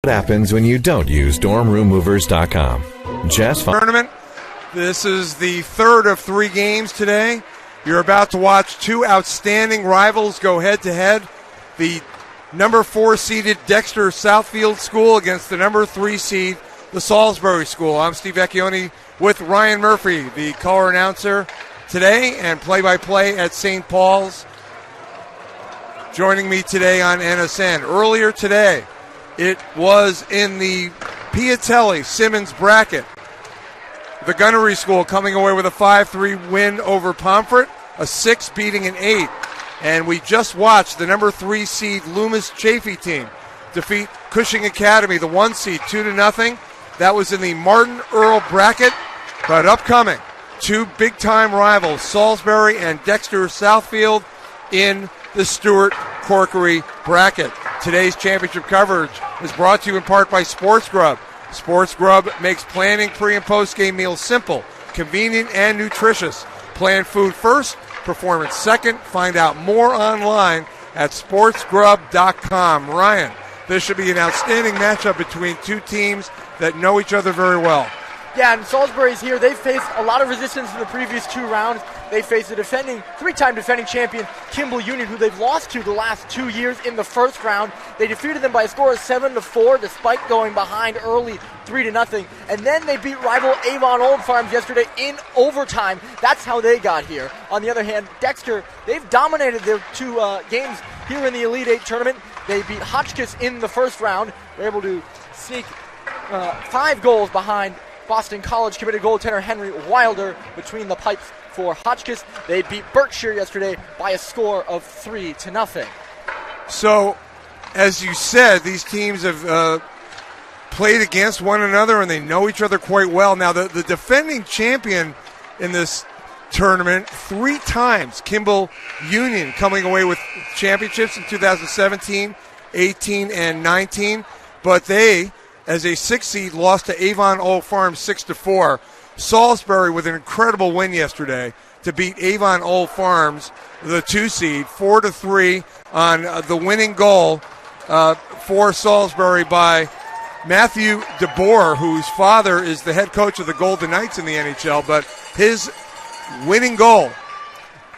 What happens when you don't use dormroommovers.com? Jess, Tournament. This is the third of 3 games today. You're about to watch 2 outstanding rivals go head-to-head. The number 4 seeded Dexter Southfield School against the number 3 seed, the Salisbury School. I'm Steve Vecchione with Ryan Murphy, the color announcer today and play-by-play at St. Paul's. Joining me today on NSN. Earlier today, it was in the Piatelli-Simmons bracket. The Gunnery School coming away with a 5-3 win over Pomfret, a 6 beating an 8. And we just watched the number 3 seed Loomis Chaffee team defeat Cushing Academy, the 1 seed, 2-0. That was in the Martin Earl bracket. But upcoming, 2 big-time rivals, Salisbury and Dexter Southfield, in the Stewart Corkery bracket. Today's championship coverage is brought to you in part by Sports Grub. Sports Grub makes planning pre- and post-game meals simple, convenient, and nutritious. Plan food first, performance second. Find out more online at sportsgrub.com. Ryan, this should be an outstanding matchup between 2 teams that know each other very well. Yeah, and Salisbury's here. They faced a lot of resistance in the previous 2 rounds. They faced the 3-time defending champion, Kimball Union, who they've lost to the last 2 years in the first round. They defeated them by a score of 7-4, despite going behind early 3-0. And then they beat rival Avon Old Farms yesterday in overtime. That's how they got here. On the other hand, Dexter, they've dominated their 2 games here in the Elite 8 tournament. They beat Hotchkiss in the first round. They're able to sneak 5 goals behind Boston College committed goaltender Henry Wilder between the pipes for Hotchkiss. They beat Berkshire yesterday by a score of 3-0. So, as you said, these teams have played against one another and they know each other quite well. Now, the defending champion in this tournament 3 times, Kimball Union, coming away with championships in 2017, 18, and 19. But they, as a 6 seed, lost to Avon Old Farms 6-4. Salisbury with an incredible win yesterday to beat Avon Old Farms, the 2 seed, 4-3 on the winning goal for Salisbury by Matthew DeBoer, whose father is the head coach of the Golden Knights in the NHL. But his winning goal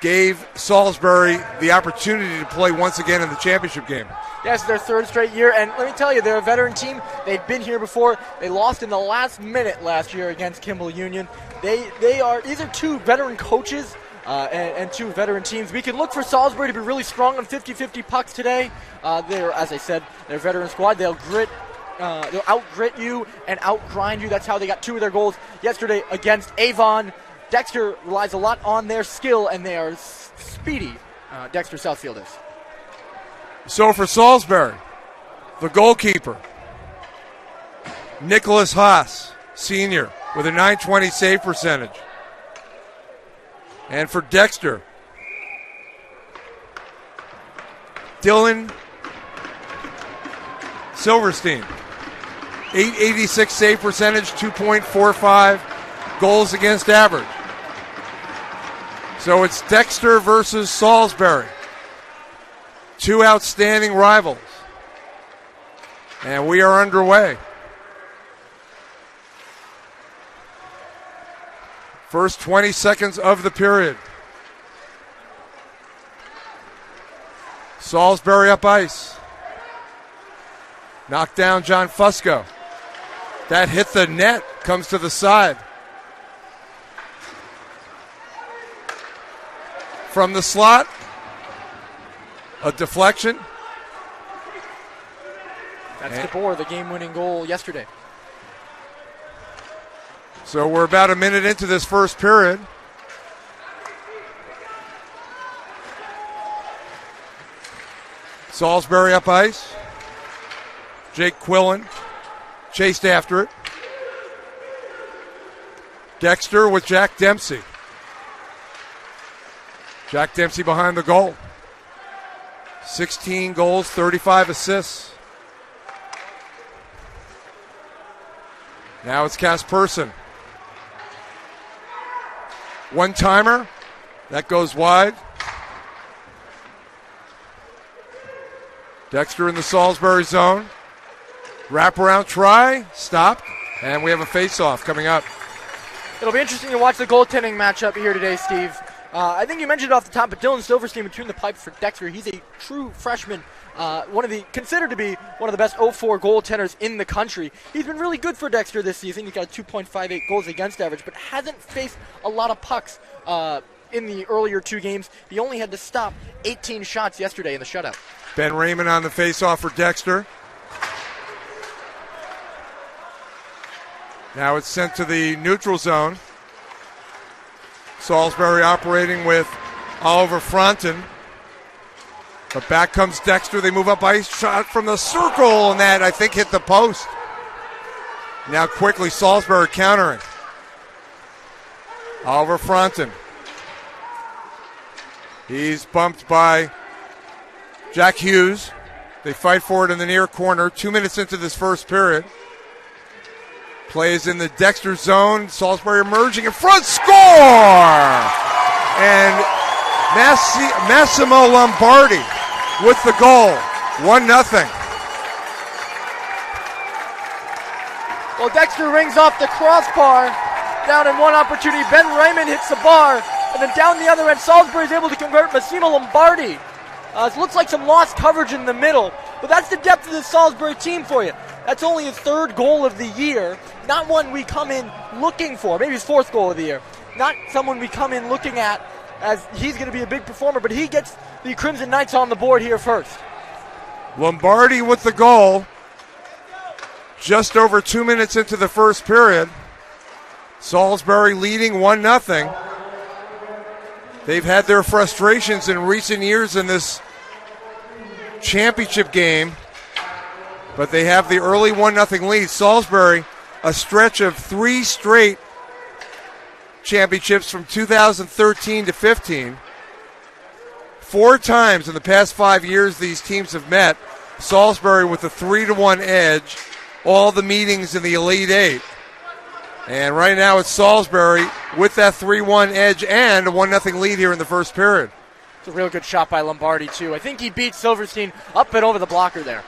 gave Salisbury the opportunity to play once again in the championship game. Yes, their 3rd straight year, and let me tell you, they're a veteran team. They've been here before. They lost in the last minute last year against Kimball Union. These are 2 veteran coaches and 2 veteran teams. We can look for Salisbury to be really strong on 50-50 pucks today. They're, as I said, they're a veteran squad. They'll out-grit you and out-grind you. That's how they got 2 of their goals yesterday against Avon. Dexter relies a lot on their skill, and they are speedy. Dexter Southfield is. So for Salisbury, the goalkeeper, Nicholas Haas, senior, with a .920 save percentage. And for Dexter, Dylan Silverstein, .886 save percentage, 2.45 goals against average. So it's Dexter versus Salisbury. 2 outstanding rivals. And we are underway. First 20 seconds of the period. Salisbury up ice. Knocked down John Fusco. That hit the net, comes to the side. From the slot, a deflection. That's DeBoer, the game-winning goal yesterday. So we're about a minute into this first period. Salisbury up ice. Jake Quillen chased after it. Dexter with Jack Dempsey. Jack Dempsey behind the goal. 16 goals, 35 assists. Now it's Kasperson. One-timer. That goes wide. Dexter in the Salisbury zone. Wraparound try, stopped, and we have a face-off coming up. It'll be interesting to watch the goaltending matchup here today, Steve. I think you mentioned it off the top, but Dylan Silverstein between the pipes for Dexter. He's a true freshman, considered to be one of the best 0-4 goaltenders in the country. He's been really good for Dexter this season. He's got a 2.58 goals against average, but hasn't faced a lot of pucks in the earlier two games. He only had to stop 18 shots yesterday in the shutout. Ben Raymond on the face-off for Dexter. Now it's sent to the neutral zone. Salisbury operating with Oliver Fronten. But back comes Dexter. They move up ice. Shot from the circle, and that, I think, hit the post. Now quickly Salisbury countering. Oliver Fronten. He's bumped by Jack Hughes. They fight for it in the near corner. 2 minutes into this first period. Plays in the Dexter zone. Salisbury emerging in front. Score! And Massimo Lombardi with the goal. 1-0. Well, Dexter rings off the crossbar. Down in one opportunity, Ben Raymond hits the bar. And then down the other end, Salisbury is able to convert Massimo Lombardi. It looks like some lost coverage in the middle. But that's the depth of the Salisbury team for you. That's only his third goal of the year. Not one we come in looking for. Maybe his fourth goal of the year. Not someone we come in looking at as he's going to be a big performer. But he gets the Crimson Knights on the board here first. Lombardi with the goal. Just over 2 minutes into the first period. Salisbury leading 1-0. They've had their frustrations in recent years in this championship game, but they have the early 1-0 lead. Salisbury, a stretch of 3 straight championships from 2013 to 15. 4 times in the past 5 years these teams have met. Salisbury with a 3-1 edge, all the meetings in the Elite Eight. And right now it's Salisbury with that 3-1 edge and a 1-0 lead here in the first period. It's a real good shot by Lombardi, too. I think he beat Silverstein up and over the blocker there.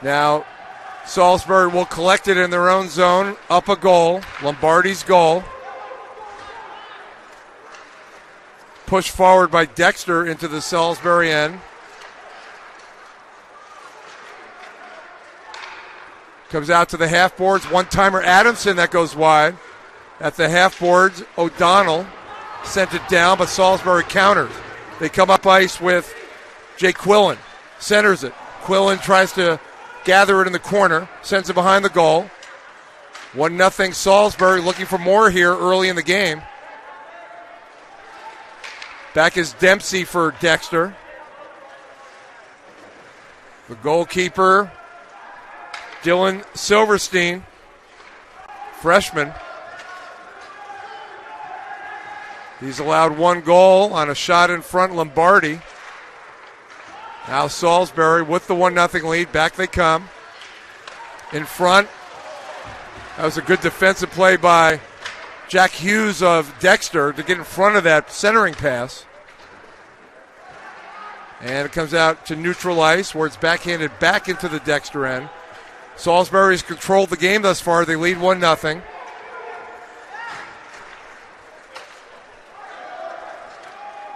Now, Salisbury will collect it in their own zone, up a goal, Lombardi's goal. Pushed forward by Dexter into the Salisbury end. Comes out to the half boards. One-timer Adamson that goes wide. At the half boards, O'Donnell sent it down, but Salisbury counters. They come up ice with Jake Quillen. Centers it. Quillen tries to gather it in the corner. Sends it behind the goal. 1-0 Salisbury looking for more here early in the game. Back is Dempsey for Dexter. The goalkeeper, Dylan Silverstein, freshman. He's allowed 1 goal on a shot in front, Lombardi. Now Salisbury with the 1-0 lead. Back they come. In front. That was a good defensive play by Jack Hughes of Dexter to get in front of that centering pass. And it comes out to neutral ice where it's backhanded back into the Dexter end. Salisbury's controlled the game thus far. They lead 1-0.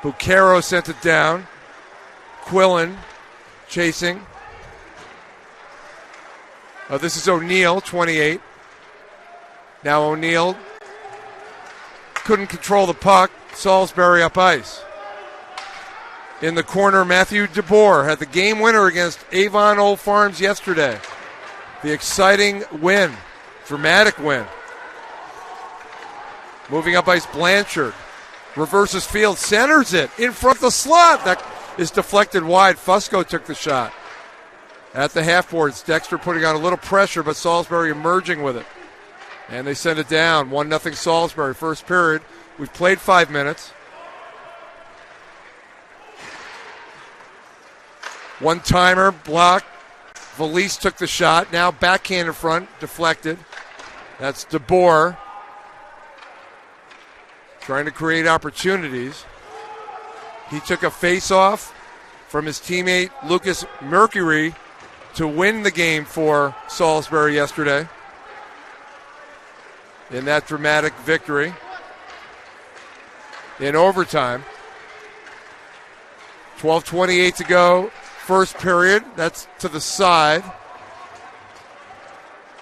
Bucaro sent it down. Quillen chasing. This is O'Neill, 28. Now O'Neill couldn't control the puck. Salisbury up ice. In the corner, Matthew DeBoer had the game winner against Avon Old Farms yesterday. The exciting win, dramatic win. Moving up ice, Blanchard reverses field, centers it in front of the slot. That is deflected wide. Fusco took the shot. At the half boards, Dexter putting on a little pressure, but Salisbury emerging with it. And they send it down. 1-0 Salisbury, first period. We've played 5 minutes. One-timer, blocked. Valise took the shot. Now backhand in front, deflected. That's DeBoer. Trying to create opportunities. He took a face-off from his teammate Lucas Mercury to win the game for Salisbury yesterday in that dramatic victory in overtime. 12:28 to go, first period. That's to the side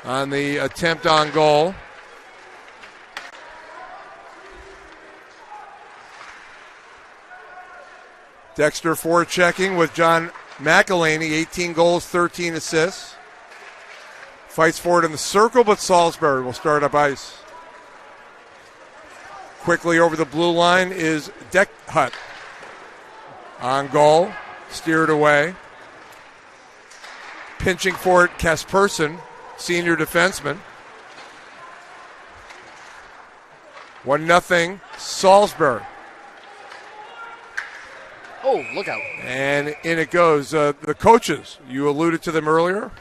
on the attempt on goal. Dexter forechecking with John McElhaney, 18 goals, 13 assists. Fights forward in the circle, but Salisbury will start up ice. Quickly over the blue line is Deckhut. On goal, steered away. Pinching for it, Kasperson, senior defenseman. 1-0 Salisbury. Oh, look out. And in it goes. The coaches, you alluded to them earlier.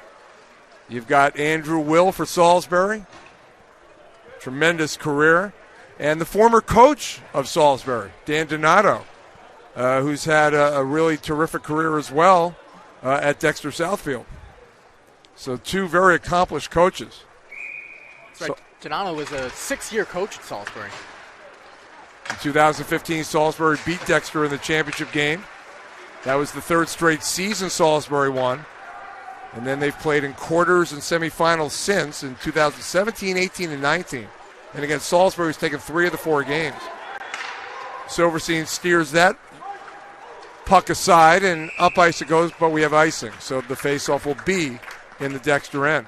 You've got Andrew Will for Salisbury. Tremendous career. And the former coach of Salisbury, Dan Donato, who's had a really terrific career as well at Dexter Southfield. So two very accomplished coaches. That's right. Donato was a 6-year coach at Salisbury. In 2015, Salisbury beat Dexter in the championship game. That was the third straight season Salisbury won. And then they've played in quarters and semifinals since in 2017, 18, and 19. And again, Salisbury's taken 3 of the 4 games. Silverstein steers that puck aside, and up ice it goes, but we have icing. So the faceoff will be in the Dexter end.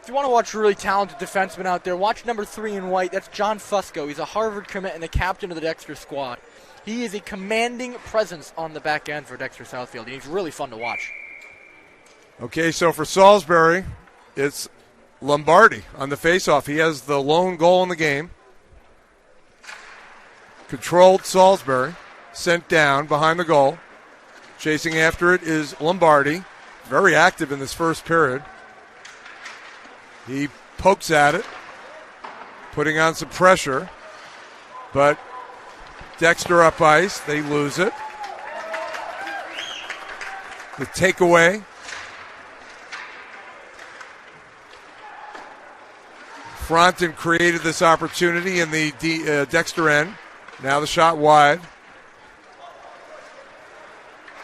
If you want to watch really talented defensemen out there, watch number 3 in white. That's John Fusco. He's a Harvard commit and the captain of the Dexter squad. He is a commanding presence on the back end for Dexter Southfield, and he's really fun to watch. Okay, so for Salisbury, it's Lombardi on the faceoff. He has the lone goal in the game. Controlled Salisbury, sent down behind the goal. Chasing after it is Lombardi, very active in this first period. He pokes at it, putting on some pressure, but Dexter up ice, they lose it. The takeaway. Fronten created this opportunity in the Dexter end. Now the shot wide.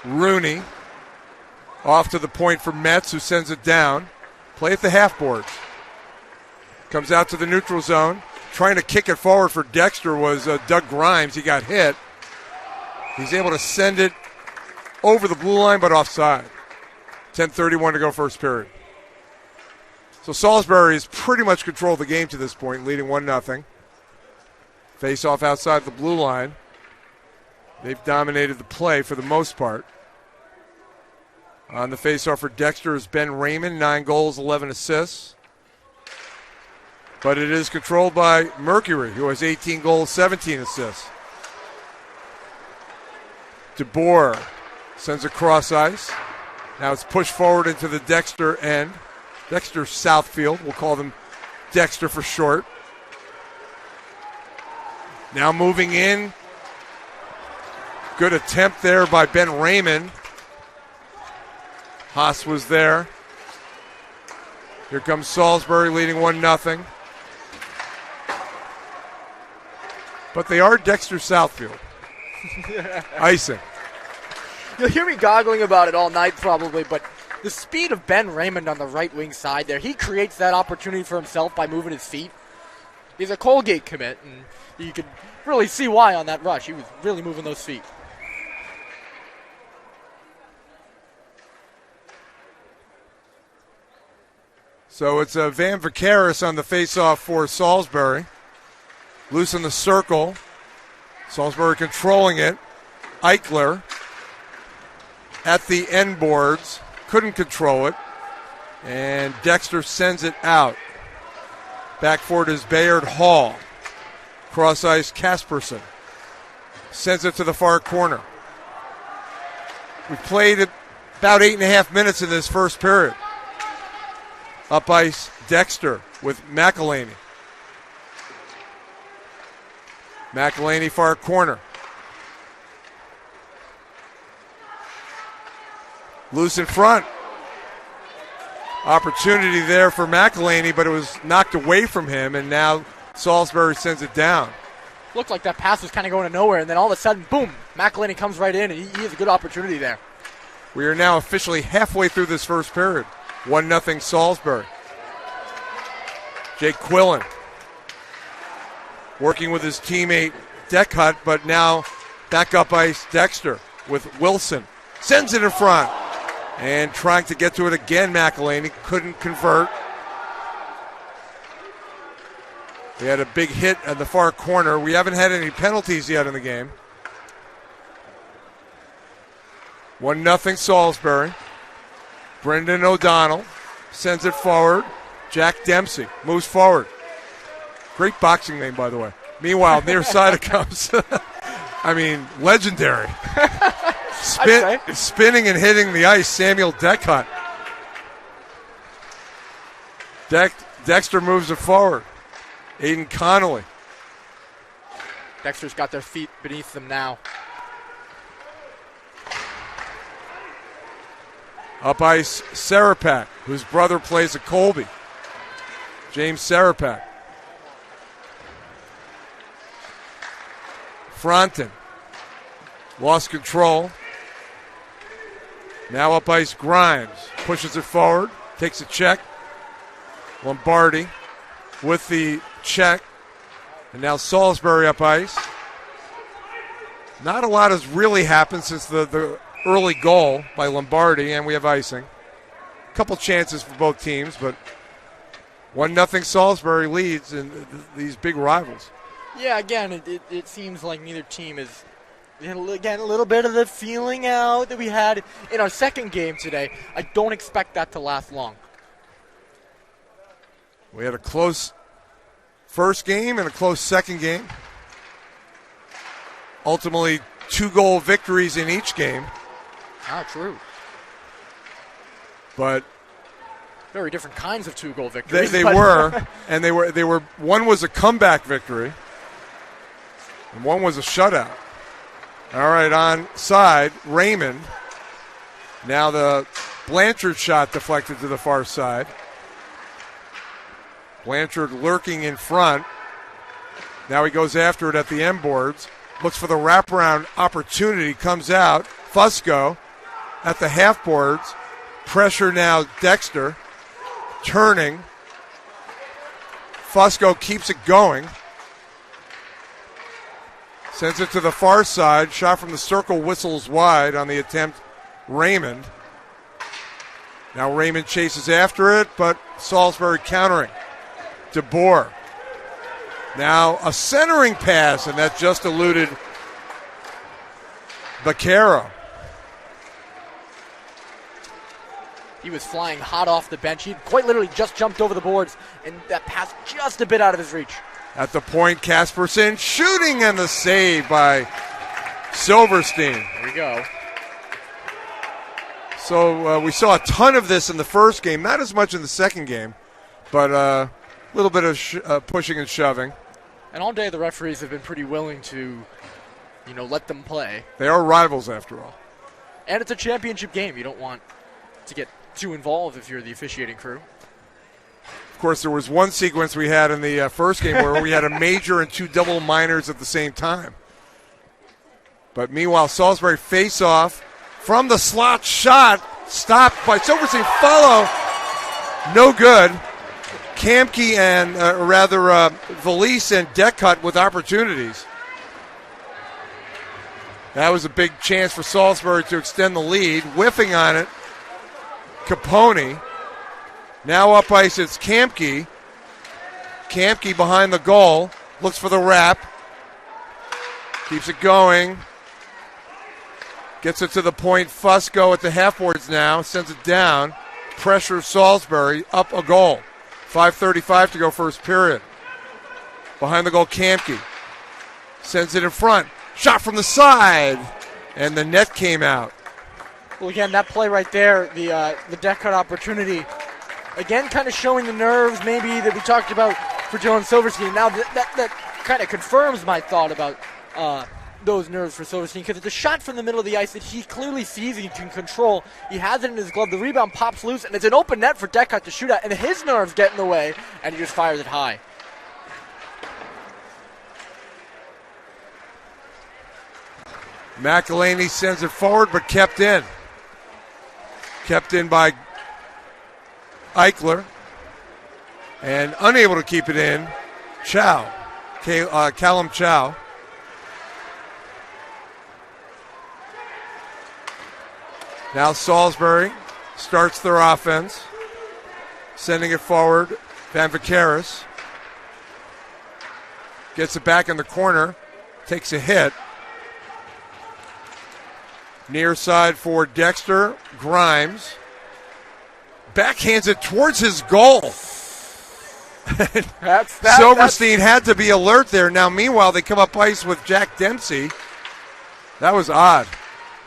Rooney off to the point for Metz, who sends it down. Play at the half boards. Comes out to the neutral zone. Trying to kick it forward for Dexter was Doug Grimes. He got hit. He's able to send it over the blue line, but offside. 10:31 to go first period. So Salisbury has pretty much controlled the game to this point, leading 1-0. Face off outside the blue line. They've dominated the play for the most part. On the face-off for Dexter is Ben Raymond, 9 goals, 11 assists. But it is controlled by Mercury, who has 18 goals, 17 assists. DeBoer sends a cross ice. Now it's pushed forward into the Dexter end. Dexter Southfield, we'll call them Dexter for short. Now moving in. Good attempt there by Ben Raymond. Haas was there. Here comes Salisbury leading 1-0. But they are Dexter Southfield. Icing. You'll hear me goggling about it all night probably, but the speed of Ben Raymond on the right wing side there, he creates that opportunity for himself by moving his feet. He's a Colgate commit, and you could really see why on that rush. He was really moving those feet. So it's Van Vicaris on the faceoff for Salisbury. Loose in the circle. Salisbury controlling it. Eichler at the end boards. Couldn't control it. And Dexter sends it out. Back forward is Bayard Hall. Cross ice Kasperson. Sends it to the far corner. We've played about 8.5 minutes in this first period. Up ice, Dexter with McElhaney. McElhaney far corner. Loose in front. Opportunity there for McElhaney, but it was knocked away from him, and now Salisbury sends it down. Looked like that pass was kind of going to nowhere, and then all of a sudden, boom, McElhaney comes right in, and he has a good opportunity there. We are now officially halfway through this first period. 1-0 Salisbury. Jake Quillen working with his teammate Deckhut, but now back up ice Dexter with Wilson. Sends it in front. And trying to get to it again, McElhaney couldn't convert. We had a big hit at the far corner. We haven't had any penalties yet in the game. 1-0 Salisbury. Brendan O'Donnell sends it forward. Jack Dempsey moves forward. Great boxing name, by the way. Meanwhile, near side it comes. I mean, legendary. Spinning and hitting the ice, Samuel Deckhut. Dexter moves it forward. Aiden Connolly. Dexter's got their feet beneath them now. Up ice, Sarapak, whose brother plays at Colby. James Sarapak. Fronten. Lost control. Now up ice, Grimes. Pushes it forward. Takes a check. Lombardi with the check. And now Salisbury up ice. Not a lot has really happened since the early goal by Lombardi, and we have icing. A couple chances for both teams, but 1-0 Salisbury leads in these big rivals. Yeah, again, it seems like neither team is getting a little bit of the feeling out that we had in our second game today. I don't expect that to last long. We had a close first game and a close second game. Ultimately, 2-goal victories in each game. Ah, true. But very different kinds of 2-goal victories. They were, and they were. One was a comeback victory, and one was a shutout. All right, on side, Raymond. Now the Blanchard shot deflected to the far side. Blanchard lurking in front. Now he goes after it at the end boards. Looks for the wraparound opportunity. Comes out. Fusco at the half boards. Pressure now Dexter. Turning. Fusco keeps it going. Sends it to the far side. Shot from the circle, whistles wide on the attempt. Raymond. Now Raymond chases after it, but Salisbury countering. DeBoer. Now a centering pass, and that just eluded Vaquero. He was flying hot off the bench. He quite literally just jumped over the boards, and that pass just a bit out of his reach. At the point, Casperson shooting, and the save by Silverstein. There we go. So we saw a ton of this in the first game, not as much in the second game, but a little bit of pushing and shoving. And all day the referees have been pretty willing to, let them play. They are rivals after all. And it's a championship game. You don't want to get too involved if you're the officiating crew. Of course, there was one sequence we had in the first game where we had a major and two double minors at the same time. But meanwhile, Salisbury face-off from the slot shot, stopped by Silverstein. Follow, no good. Kamke and, Valise and Deckhut with opportunities. That was a big chance for Salisbury to extend the lead. Whiffing on it, Capone. Now up ice, it's Kamke. Kamke behind the goal. Looks for the wrap. Keeps it going. Gets it to the point. Fusco at the half boards now. Sends it down. Pressure Salisbury. Up a goal. 5:35 to go first period. Behind the goal, Kamke. Sends it in front. Shot from the side. And the net came out. Well, again, that play right there, the Deckhut opportunity, again, kind of showing the nerves maybe that we talked about for Dylan Silverstein. Now that kind of confirms my thought about those nerves for Silverstein because it's a shot from the middle of the ice that he clearly sees he can control. He has it in his glove. The rebound pops loose, and it's an open net for Deckard to shoot at, and his nerves get in the way, and he just fires it high. McElhaney sends it forward, but kept in. Kept in by Eichler. And unable to keep it in, Chow. Callum Chow. Now Salisbury starts their offense. Sending it forward. Van Vakeris gets it back in the corner. Takes a hit. Near side for Dexter. Grimes. Backhands it towards his goal. Silverstein had to be alert there. Now, meanwhile, they come up ice with Jack Dempsey. That was odd.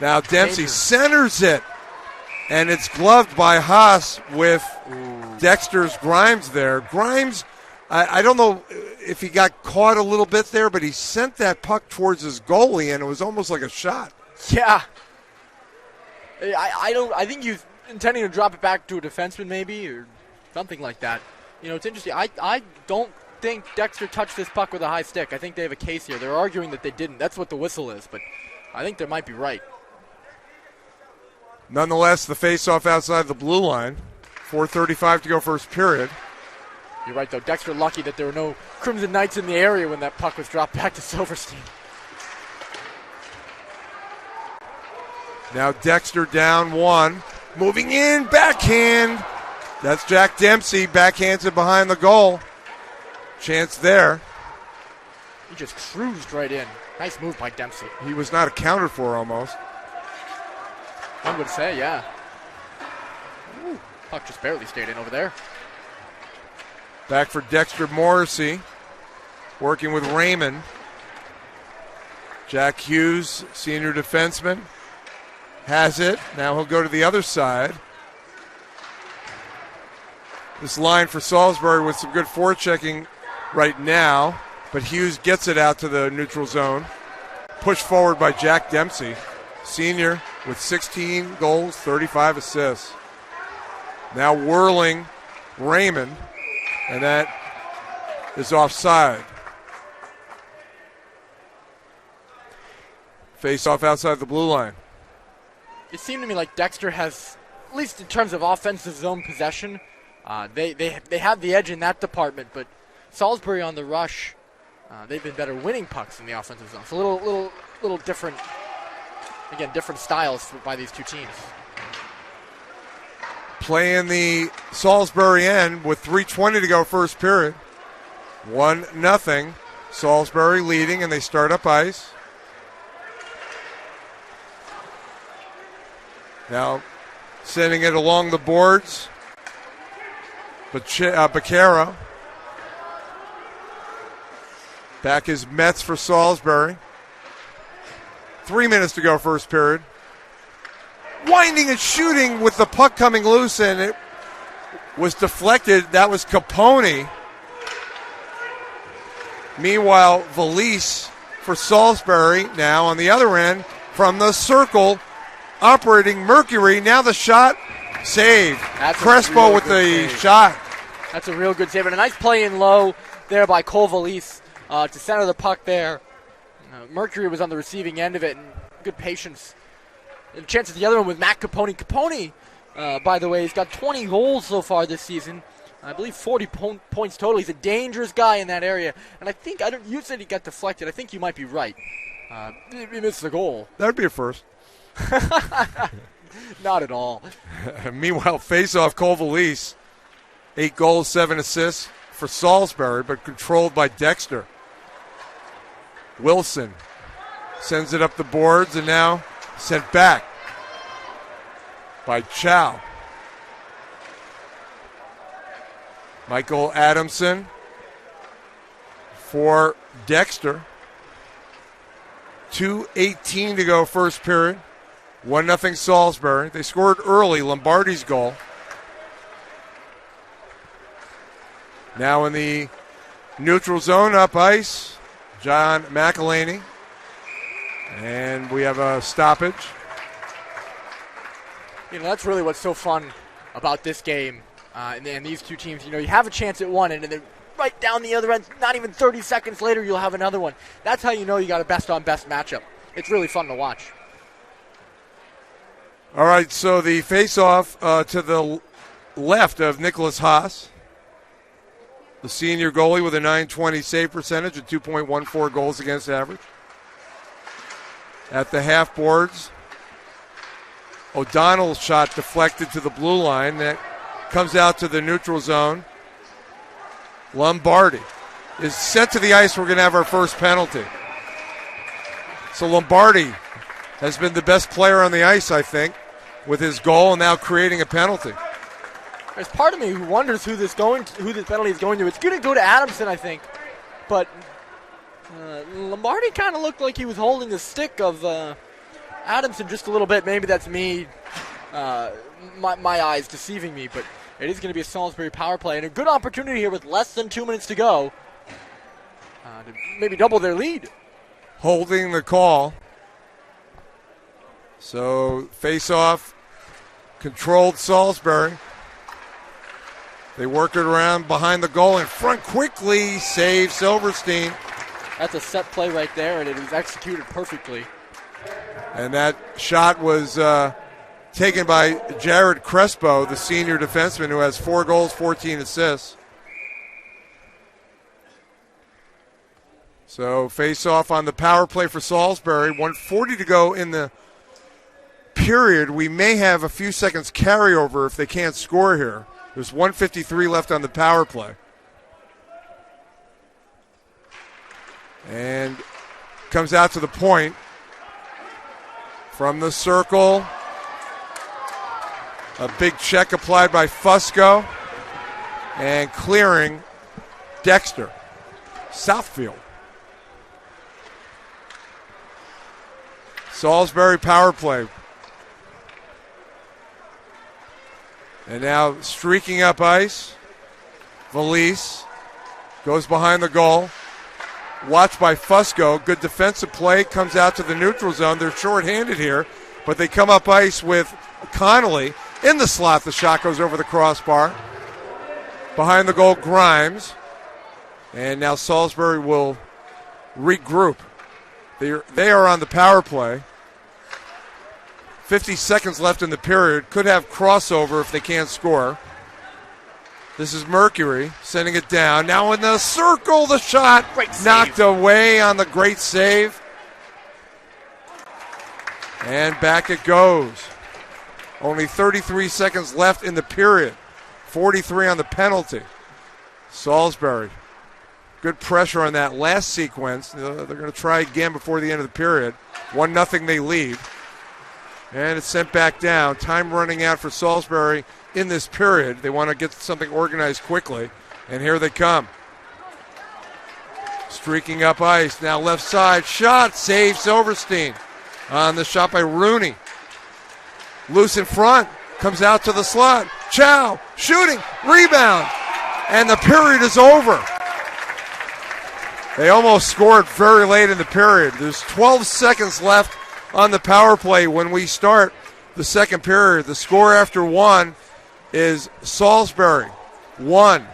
Now, Dempsey centers it, and it's gloved by Haas with Dexter's Grimes there. Grimes, I don't know if he got caught a little bit there, but he sent that puck towards his goalie, and it was almost like a shot. Yeah. I think he's intending to drop it back to a defenseman maybe or something like that. You know, it's interesting. I don't think Dexter touched this puck with a high stick. I think they have a case here. They're arguing that they didn't. That's what the whistle is, but I think they might be right. Nonetheless, the face-off outside the blue line. 4:35 to go first period. You're right, though. Dexter lucky that there were no Crimson Knights in the area when that puck was dropped back to Silverstein. Now Dexter down one. Moving in, backhand. That's Jack Dempsey. Backhands it behind the goal. Chance there. He just cruised right in. Nice move by Dempsey. He was not accounted for almost. One would say, yeah. Ooh, puck just barely stayed in over there. Back for Dexter Morrissey. Working with Raymond. Jack Hughes, senior defenseman. Has it. Now he'll go to the other side. This line for Salisbury with some good forechecking right now. But Hughes gets it out to the neutral zone. Pushed forward by Jack Dempsey. Senior with 16 goals, 35 assists. Now whirling Raymond. And that is offside. Face off outside the blue line. It seemed to me like Dexter has, at least in terms of offensive zone possession, they have the edge in that department. But Salisbury on the rush, they've been better winning pucks in the offensive zone. So a little different. Again, different styles by these two teams. Playing the Salisbury end with 3:20 to go first period. 1-0. Salisbury leading, and they start up ice. Now sending it along the boards. Becerra. Back is Metz for Salisbury. 3 minutes to go first period. Winding and shooting with the puck coming loose, and it was deflected. That was Capone. Meanwhile, Valise for Salisbury now on the other end from the circle, operating Mercury. Now the shot saved. Crespo with the shot. That's a real good save, and a nice play in low there by Cole Valise to center the puck there. Mercury was on the receiving end of it, and good patience. And chance at the other one with Matt Capone. Capone, by the way, has got 20 goals so far this season. I believe 40 points total. He's a dangerous guy in that area. And I think, you said he got deflected. I think you might be right. He missed the goal. That would be a first. Not at all. Meanwhile, face-off Cole Valise. 8 goals, 7 assists for Salisbury, but controlled by Dexter. Wilson sends it up the boards and now sent back by Chow. Michael Adamson for Dexter. 2:18 to go first period. 1-0 Salisbury. They scored early, Lombardi's goal. Now in the neutral zone, up ice, John McElhaney. And we have a stoppage. That's really what's so fun about this game and these two teams. You have a chance at one, and then right down the other end, not even 30 seconds later, you'll have another one. That's how you know you got a best-on-best matchup. It's really fun to watch. All right, so the face-off to the left of Nicholas Haas, the senior goalie with a .920 save percentage and 2.14 goals against average. At the half boards, O'Donnell's shot deflected to the blue line. That comes out to the neutral zone. Lombardi is sent to the ice. We're going to have our first penalty. So Lombardi has been the best player on the ice, I think, with his goal and now creating a penalty. There's part of me who wonders who this penalty is going to. It's going to go to Adamson, I think. But Lombardi kind of looked like he was holding the stick of Adamson just a little bit. Maybe that's me, my eyes deceiving me. But it is going to be a Salisbury power play. And a good opportunity here with less than 2 minutes to go to maybe double their lead. Holding the call. So face-off, controlled Salisbury. They work it around behind the goal in front quickly, save Silverstein. That's a set play right there, and it was executed perfectly. And that shot was taken by Jared Crespo, the senior defenseman who has 4 goals, 14 assists. So face-off on the power play for Salisbury. 1:40 to go in the period. We may have a few seconds carryover if they can't score here. There's 1:53 left on the power play. And comes out to the point. From the circle. A big check applied by Fusco. And clearing Dexter. Southfield. Salisbury power play. And now streaking up ice. Valise goes behind the goal. Watched by Fusco. Good defensive play. Comes out to the neutral zone. They're shorthanded here, but they come up ice with Connolly in the slot. The shot goes over the crossbar. Behind the goal, Grimes. And now Salisbury will regroup. They are on the power play. 50 seconds left in the period. Could have crossover if they can't score. This is Mercury sending it down. Now in the circle, the shot knocked away on the great save. And back it goes. Only 33 seconds left in the period. 43 on the penalty. Salisbury. Good pressure on that last sequence. They're going to try again before the end of the period. 1-0 they lead. And it's sent back down. Time running out for Salisbury in this period. They want to get something organized quickly. And here they come. Streaking up ice. Now left side. Shot. Save Silverstein. On the shot by Rooney. Loose in front. Comes out to the slot. Chow. Shooting. Rebound. And the period is over. They almost scored very late in the period. There's 12 seconds left on the power play when we start the second period. The score after 1 is Salisbury 1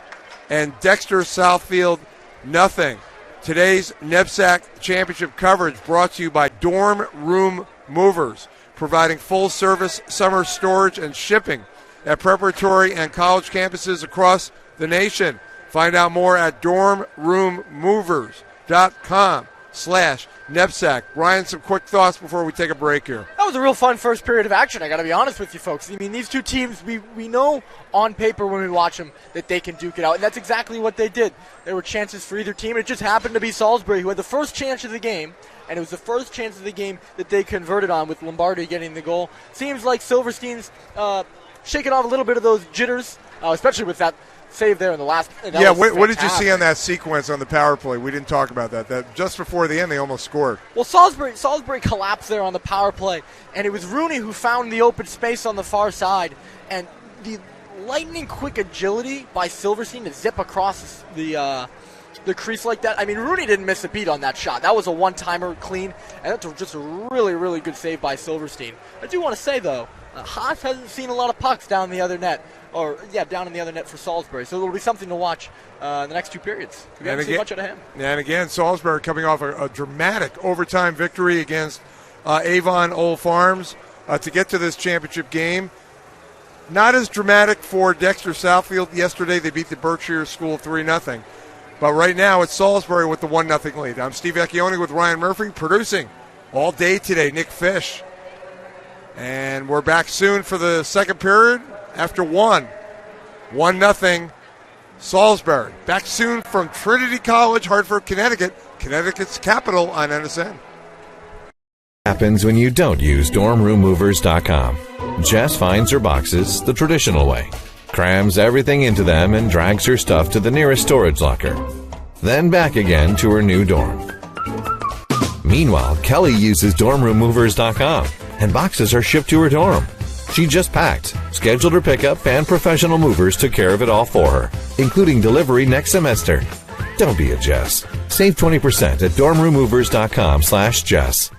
and Dexter Southfield 0. Today's NEPSAC championship coverage brought to you by Dorm Room Movers, providing full service summer storage and shipping at preparatory and college campuses across the nation. Find out more at dormroommovers.com/NEPSAC. Ryan, some quick thoughts before we take a break here. That was a real fun first period of action, I got to be honest with you folks. I mean, these two teams, we know on paper when we watch them that they can duke it out, and that's exactly what they did. There were chances for either team. It just happened to be Salisbury who had the first chance of the game, and it was the first chance of the game that they converted on with Lombardi getting the goal. Seems like Silverstein's shaking off a little bit of those jitters, especially with that save there in the last. Yeah, what did you see on that sequence on the power play? We didn't talk about that. That just before the end, they almost scored. Well, Salisbury collapsed there on the power play, and it was Rooney who found the open space on the far side, and the lightning quick agility by Silverstein to zip across the the crease like that. I mean, Rooney didn't miss a beat on that shot. That was a one-timer clean, and that's just a really, really good save by Silverstein. I do want to say, though, Haas hasn't seen a lot of pucks down in the other net for Salisbury, so it'll be something to watch in the next two periods. We haven't seen much out of him. And again, Salisbury coming off a dramatic overtime victory against Avon Old Farms to get to this championship game. Not as dramatic for Dexter Southfield. Yesterday they beat the Berkshire School 3-0. But right now it's Salisbury with the 1-0 lead. I'm Steve Vecchione with Ryan Murphy, producing all day today, Nick Fish. And we're back soon for the second period after 1-0 Salisbury. Back soon from Trinity College, Hartford, Connecticut, Connecticut's capital on NSN. Happens when you don't use dormroommovers.com. Jess finds her boxes the traditional way, crams everything into them, and drags her stuff to the nearest storage locker. Then back again to her new dorm. Meanwhile, Kelly uses dormroommovers.com, and boxes are shipped to her dorm. She just packed, scheduled her pickup, and professional movers took care of it all for her, including delivery next semester. Don't be a Jess. Save 20% at dormroommovers.com/Jess.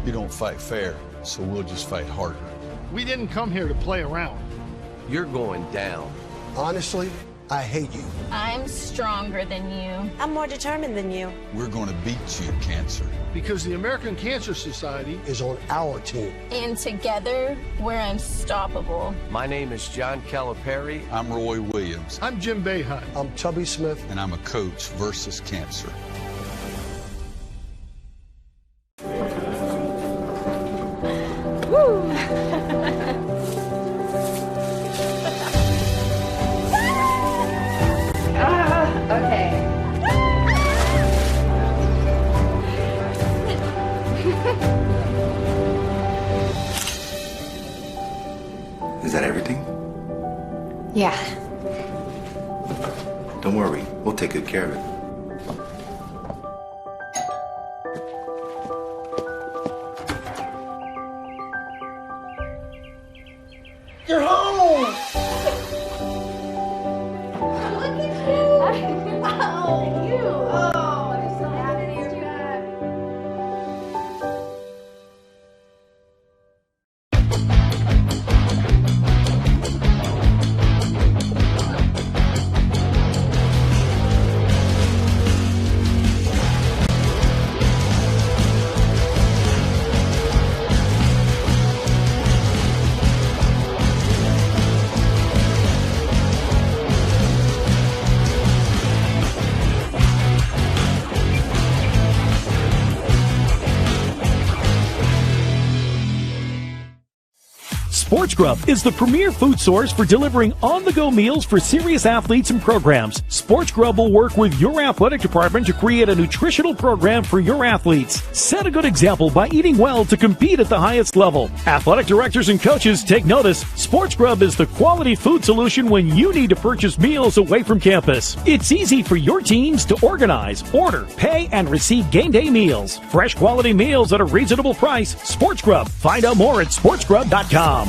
You don't fight fair, so we'll just fight harder. We didn't come here to play around. You're going down. Honestly, I hate you. I'm stronger than you. I'm more determined than you. We're going to beat you, cancer. Because the American Cancer Society is on our team. And together, we're unstoppable. My name is John Calipari. I'm Roy Williams. I'm Jim Behan. I'm Tubby Smith. And I'm a coach versus cancer. Woo! Okay. Is that everything? Yeah. Don't worry, we'll take good care of it. You're home! Look at you! Oh, you! Oh, I'm so happy to hear that. Sports Grub is the premier food source for delivering on-the-go meals for serious athletes and programs. Sports Grub will work with your athletic department to create a nutritional program for your athletes. Set a good example by eating well to compete at the highest level. Athletic directors and coaches take notice. Sports Grub is the quality food solution when you need to purchase meals away from campus. It's easy for your teams to organize, order, pay, and receive game day meals. Fresh quality meals at a reasonable price. Sports Grub. Find out more at sportsgrub.com.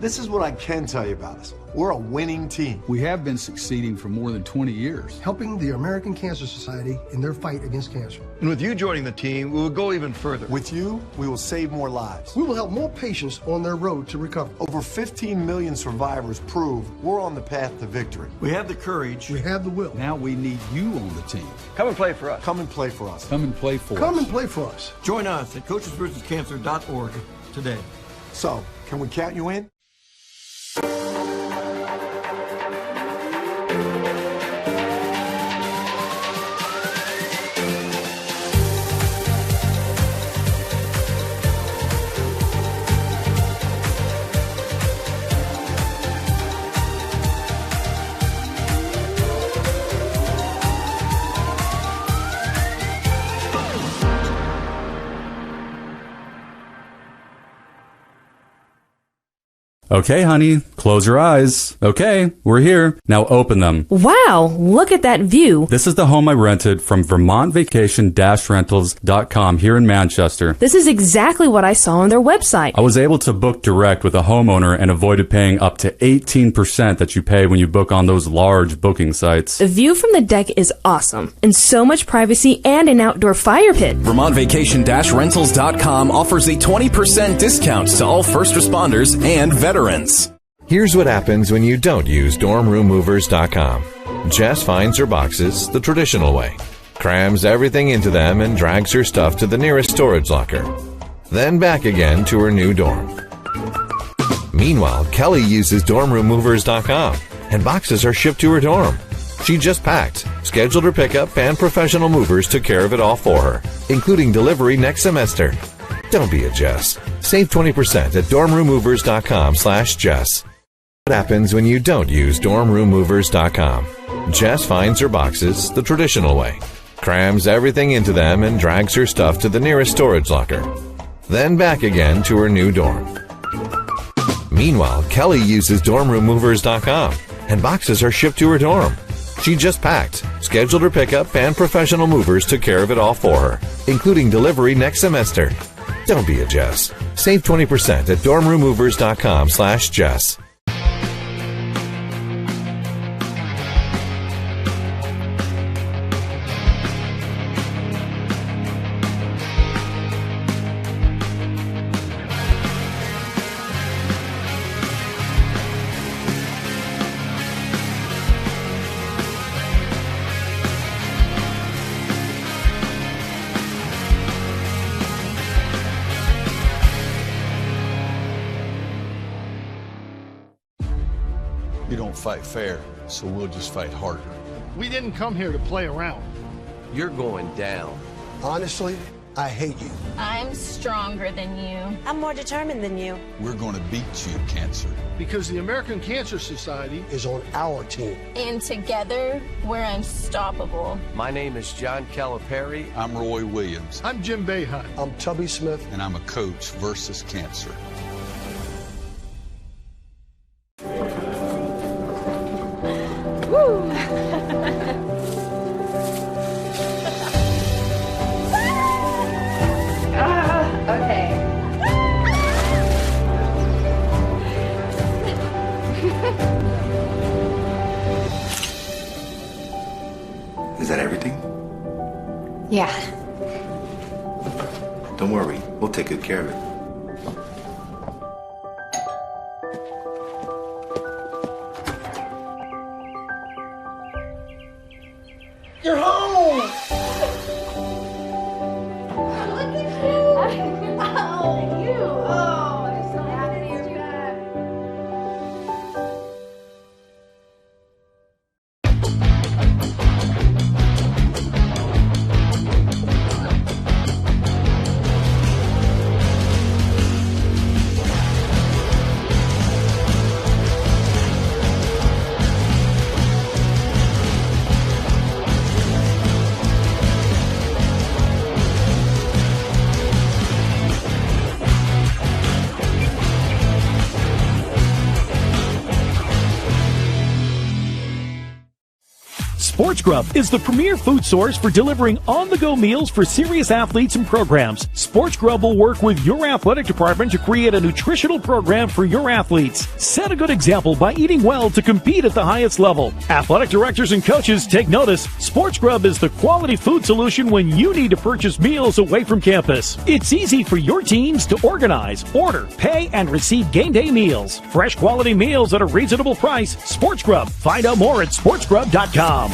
This is what I can tell you about us. We're a winning team. We have been succeeding for more than 20 years. Helping the American Cancer Society in their fight against cancer. And with you joining the team, we will go even further. With you, we will save more lives. We will help more patients on their road to recovery. Over 15 million survivors prove we're on the path to victory. We have the courage. We have the will. Now we need you on the team. Come and play for us. Come and play for us. Come and play for us. Come and play for us. Join us at coachesversuscancer.org today. So, can we count you in? Okay, honey, close your eyes. Okay, we're here. Now open them. Wow, look at that view. This is the home I rented from VermontVacation-Rentals.com here in Manchester. This is exactly what I saw on their website. I was able to book direct with a homeowner and avoided paying up to 18% that you pay when you book on those large booking sites. The view from the deck is awesome, and so much privacy and an outdoor fire pit. VermontVacation-Rentals.com offers a 20% discount to all first responders and veterans. Here's what happens when you don't use DormRoomMovers.com. Jess finds her boxes the traditional way, crams everything into them, and drags her stuff to the nearest storage locker. Then back again to her new dorm. Meanwhile, Kelly uses DormRoomMovers.com, and boxes are shipped to her dorm. She just packed, scheduled her pickup, and professional movers took care of it all for her, including delivery next semester. Don't be a Jess. Save 20% at DormRoomMovers.com/Jess. What happens when you don't use DormRoomMovers.com? Jess finds her boxes the traditional way, crams everything into them, and drags her stuff to the nearest storage locker. Then back again to her new dorm. Meanwhile, Kelly uses DormRoomMovers.com, and boxes are shipped to her dorm. She just packed, scheduled her pickup, and professional movers took care of it all for her, including delivery next semester. Don't be a Jess. Save 20% at DormRoomMovers.com/Jess. You don't fight fair, so we'll just fight harder. We didn't come here to play around. You're going down. Honestly, I hate you. I'm stronger than you. I'm more determined than you. We're going to beat you, cancer. Because the American Cancer Society is on our team. And together, we're unstoppable. My name is John Calipari. I'm Roy Williams. I'm Jim Behan. I'm Tubby Smith. And I'm a coach versus cancer. Woo! Okay. Is that everything? Yeah. Don't worry, we'll take good care of it. You're home! Look at you! Oh, you! Oh, I'm so happy you're back. Sports Grub is the premier food source for delivering on-the-go meals for serious athletes and programs. Sports Grub will work with your athletic department to create a nutritional program for your athletes. Set a good example by eating well to compete at the highest level. Athletic directors and coaches take notice. Sports Grub is the quality food solution when you need to purchase meals away from campus. It's easy for your teams to organize, order, pay, and receive game day meals. Fresh quality meals at a reasonable price. Sports Grub. Find out more at sportsgrub.com.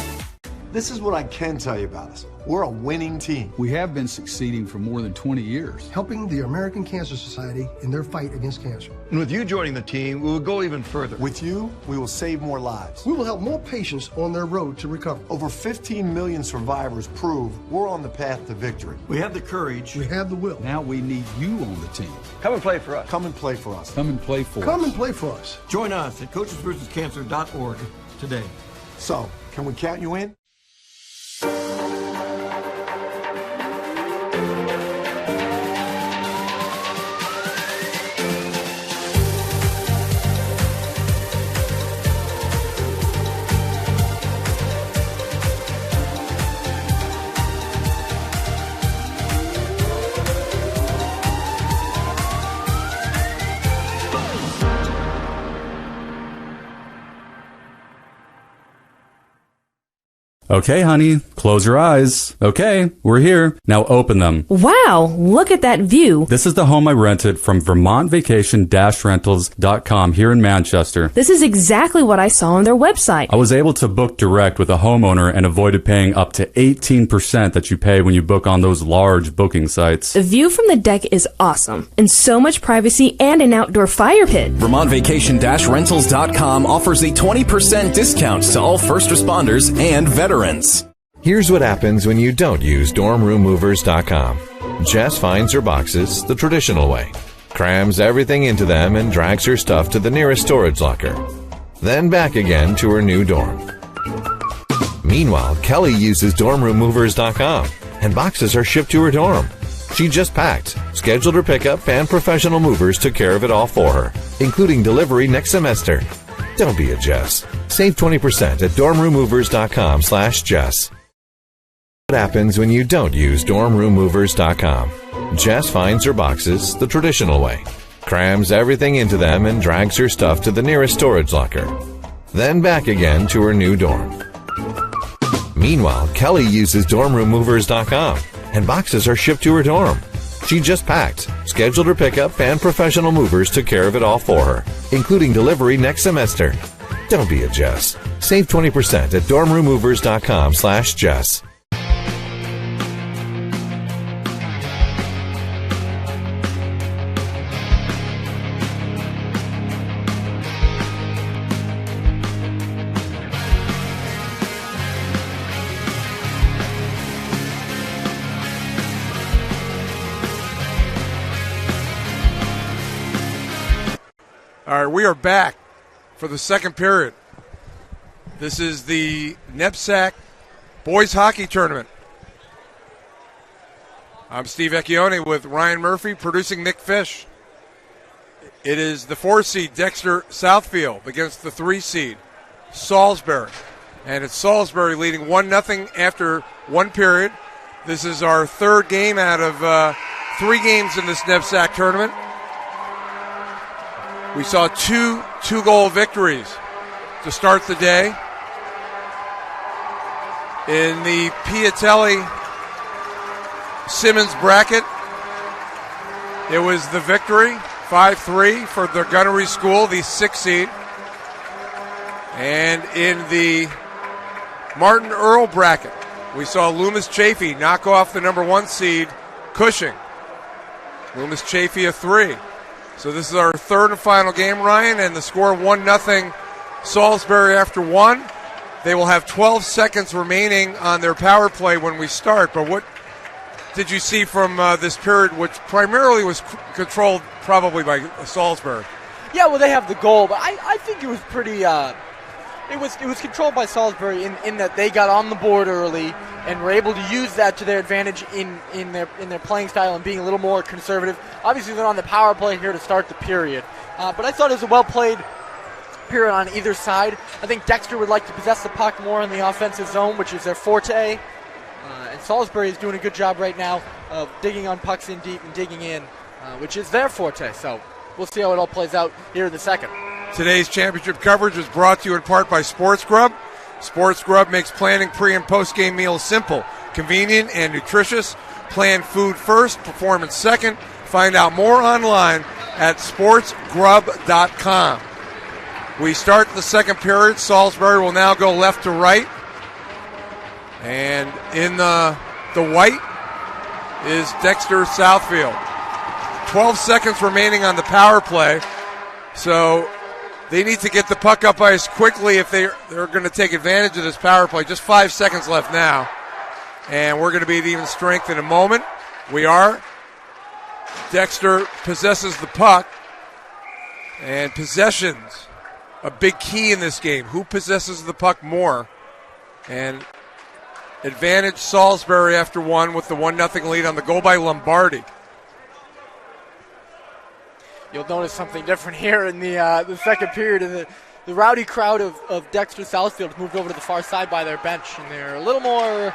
This is what I can tell you about us. We're a winning team. We have been succeeding for more than 20 years. Helping the American Cancer Society in their fight against cancer. And with you joining the team, we will go even further. With you, we will save more lives. We will help more patients on their road to recovery. Over 15 million survivors prove we're on the path to victory. We have the courage. We have the will. Now we need you on the team. Come and play for us. Come and play for us. Come and play for us. Come and play for us. Join us at coachesversuscancer.org today. So, can we count you in? Okay, honey, close your eyes. Okay, we're here. Now open them. Wow, look at that view. This is the home I rented from VermontVacation-Rentals.com here in Manchester. This is exactly what I saw on their website. I was able to book direct with a homeowner and avoided paying up to 18% that you pay when you book on those large booking sites. The view from the deck is awesome, and so much privacy and an outdoor fire pit. VermontVacation-Rentals.com offers a 20% discount to all first responders and veterans. Here's what happens when you don't use dormroommovers.com. Jess finds her boxes the traditional way, crams everything into them, and drags her stuff to the nearest storage locker. Then back again to her new dorm. Meanwhile, Kelly uses dormroommovers.com, and boxes are shipped to her dorm. She just packed, scheduled her pickup, and professional movers took care of it all for her, including delivery next semester. Don't be a Jess. Save 20% at dormroommovers.com/Jess. What happens when you don't use dormroommovers.com? Jess finds her boxes the traditional way, crams everything into them, and drags her stuff to the nearest storage locker. Then back again to her new dorm. Meanwhile, Kelly uses dormroommovers.com, and boxes are shipped to her dorm. She just packed, scheduled her pickup, and professional movers took care of it all for her, including delivery next semester. Don't be a Jess. Save 20% at dormroommovers.com/Jess. All right, we are back for the second period. This is the NEPSAC Boys Hockey Tournament. I'm Steve Vecchione with Ryan Murphy, producing Nick Fish. It is the 4-seed Dexter Southfield against the 3-seed Salisbury. And it's Salisbury leading 1-0 after one period. This is our third game out of 3 games in this NEPSAC tournament. We saw two-goal victories to start the day. In the Piatelli-Simmons bracket, it was the victory, 5-3 for the Gunnery School, the 6th seed. And in the Martin Earl bracket, we saw Loomis Chaffee knock off the number 1 seed, Cushing. Loomis Chaffee a 3. So this is our third and final game, Ryan, and the score 1-0 Salisbury after 1. They will have 12 seconds remaining on their power play when we start. But what did you see from this period, which primarily was controlled probably by Salisbury? Yeah, well, they have the goal, but I think it was pretty. It was controlled by Salisbury in that they got on the board early and were able to use that to their advantage in their playing style and being a little more conservative. Obviously, they're on the power play here to start the period, but I thought it was a well-played period on either side. I think Dexter would like to possess the puck more in the offensive zone, which is their forte, and Salisbury is doing a good job right now of digging on pucks in deep and digging in, which is their forte. So we'll see how it all plays out here in the second. Today's championship coverage is brought to you in part by Sports Grub. Sports Grub makes planning pre- and post-game meals simple, convenient, and nutritious. Plan food first, performance second. Find out more online at sportsgrub.com. We start the second period. Salisbury will now go left to right. And in the white is Dexter Southfield. 12 seconds remaining on the power play. So they need to get the puck up ice quickly if they're going to take advantage of this power play. Just 5 seconds left now. And we're going to be at even strength in a moment. We are. Dexter possesses the puck. And possessions, a big key in this game. Who possesses the puck more? And advantage Salisbury after 1 with the 1-0 lead on the goal by Lombardi. You'll notice something different here in the second period. The rowdy crowd of Dexter Southfield has moved over to the far side by their bench, and they're a little more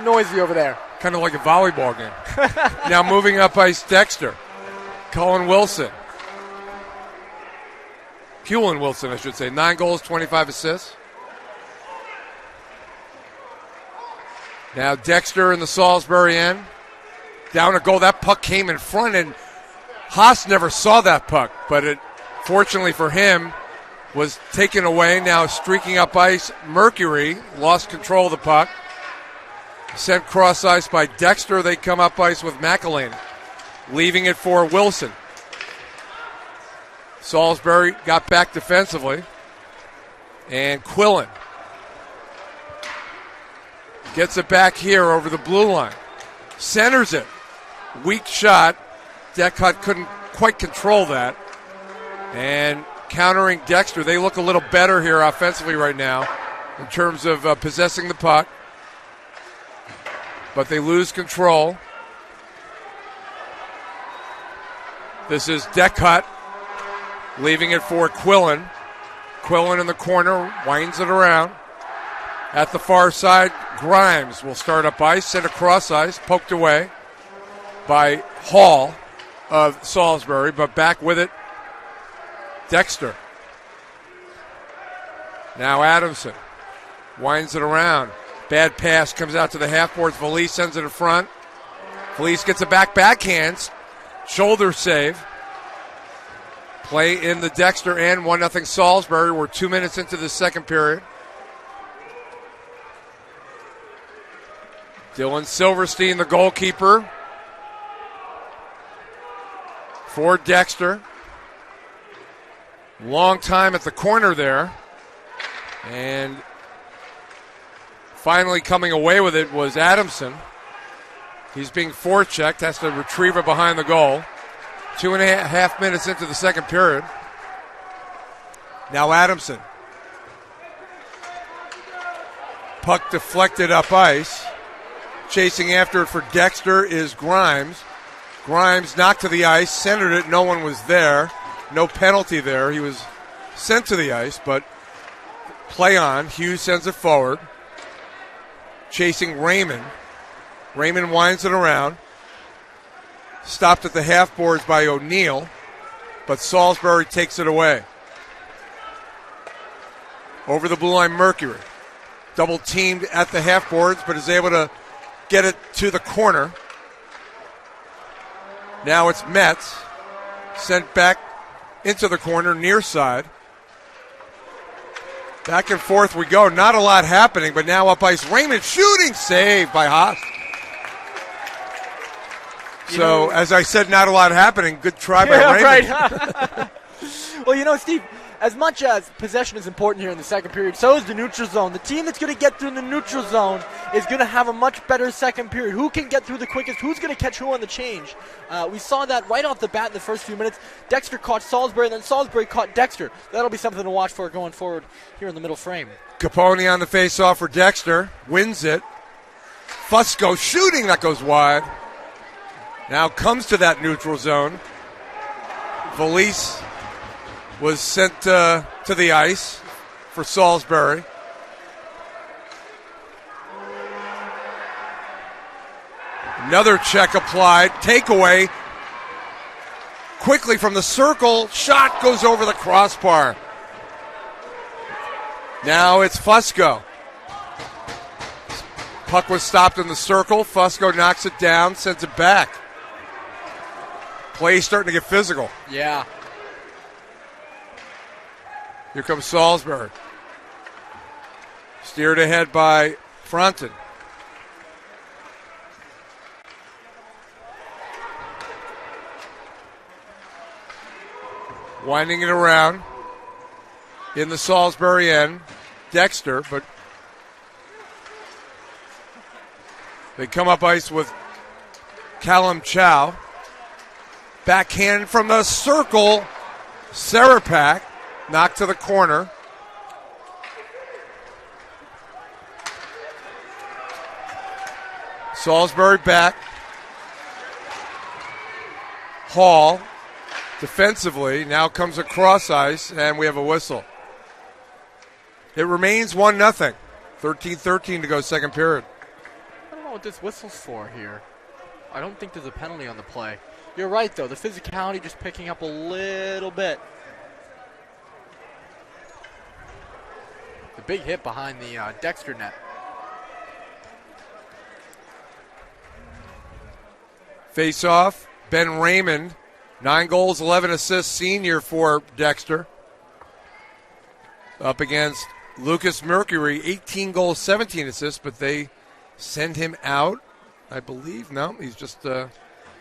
noisy over there. Kind of like a volleyball game. Now moving up ice, Dexter. Cullen Wilson, I should say. 9 goals, 25 assists. Now Dexter in the Salisbury end. Down a goal. That puck came in front, and Haas never saw that puck, but it, fortunately for him, was taken away. Now streaking up ice, Mercury lost control of the puck. Sent cross ice by Dexter. They come up ice with McElhaney, leaving it for Wilson. Salisbury got back defensively. And Quillen gets it back here over the blue line. Centers it. Weak shot. Deckhut couldn't quite control that. And countering Dexter. They look a little better here offensively right now in terms of possessing the puck. But they lose control. This is Deckhut leaving it for Quillen. Quillen in the corner, winds it around. At the far side, Grimes will start up ice, sent across ice, poked away by Hall of Salisbury, but back with it, Dexter. Now Adamson winds it around. Bad pass comes out to the half boards. Valise sends it in front. Valise gets it backhands. Shoulder save. Play in the Dexter end. 1-0 Salisbury. We're 2 minutes into the second period. Dylan Silverstein, the goalkeeper for Dexter. Long time at the corner there. And finally coming away with it was Adamson. He's being forechecked, has to retrieve it behind the goal. 2.5 minutes into the second period. Now Adamson. Puck deflected up ice. Chasing after it for Dexter is Grimes. Grimes knocked to the ice, centered it, no one was there. No penalty there. He was sent to the ice, but play on. Hughes sends it forward. Chasing Raymond. Raymond winds it around. Stopped at the half boards by O'Neill, but Salisbury takes it away. Over the blue line, Mercury. Double teamed at the half boards, but is able to get it to the corner. Now it's Metz. Sent back into the corner, near side. Back and forth we go. Not a lot happening, but now up ice. Raymond shooting save by Haas. So, as I said, not a lot happening. Good try by Raymond. Right. Well, Steve, as much as possession is important here in the second period, so is the neutral zone. The team that's going to get through the neutral zone is going to have a much better second period. Who can get through the quickest? Who's going to catch who on the change? We saw that right off the bat in the first few minutes. Dexter caught Salisbury, and then Salisbury caught Dexter. That'll be something to watch for going forward here in the middle frame. Capone on the face-off for Dexter. Wins it. Fusco shooting. That goes wide. Now comes to that neutral zone. Valise was sent to the ice for Salisbury. Another check applied. Takeaway. Quickly from the circle. Shot goes over the crossbar. Now it's Fusco. Puck was stopped in the circle. Fusco knocks it down, sends it back. Play's starting to get physical. Yeah. Here comes Salisbury. Steered ahead by Fronten. Winding it around in the Salisbury end. Dexter, but they come up ice with Callum Chow. Backhand from the circle. Sarapak knocked to the corner. Salisbury back. Hall defensively now comes across ice, and we have a whistle. It remains 1-0. 13-13 to go second period. I don't know what this whistle's for here. I don't think there's a penalty on the play. You're right, though. The physicality just picking up a little bit. The big hit behind the Dexter net. Face-off, Ben Raymond, 9 goals, 11 assists, senior for Dexter. Up against Lucas Mercury, 18 goals, 17 assists, but they send him out, I believe. No, he's just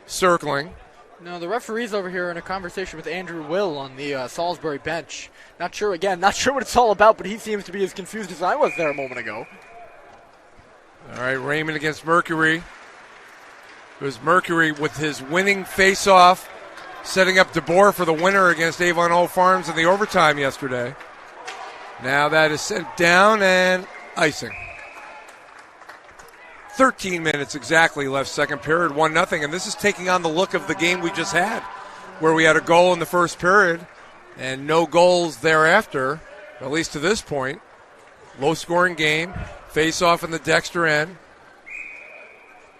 circling. No, the referee's over here in a conversation with Andrew Will on the Salisbury bench. Not sure what it's all about, but he seems to be as confused as I was there a moment ago. All right, Raymond against Mercury. It was Mercury with his winning face-off, setting up DeBoer for the winner against Avon Old Farms in the overtime yesterday. Now that is sent down and icing. 13 minutes exactly left, second period, 1-0, and this is taking on the look of the game we just had, where we had a goal in the first period and no goals thereafter, at least to this point. Low-scoring game, face-off in the Dexter end.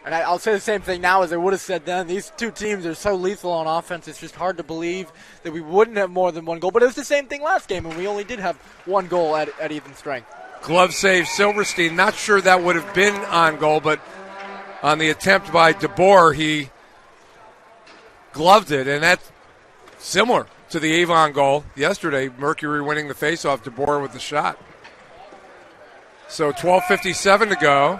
And I'll say the same thing now as I would have said then. These two teams are so lethal on offense, it's just hard to believe that we wouldn't have more than one goal. But it was the same thing last game, and we only did have one goal at even strength. Glove save, Silverstein. Not sure that would have been on goal, but on the attempt by DeBoer, he gloved it, and that's similar to the Avon goal yesterday. Mercury winning the faceoff, DeBoer with the shot. So 12:57 to go.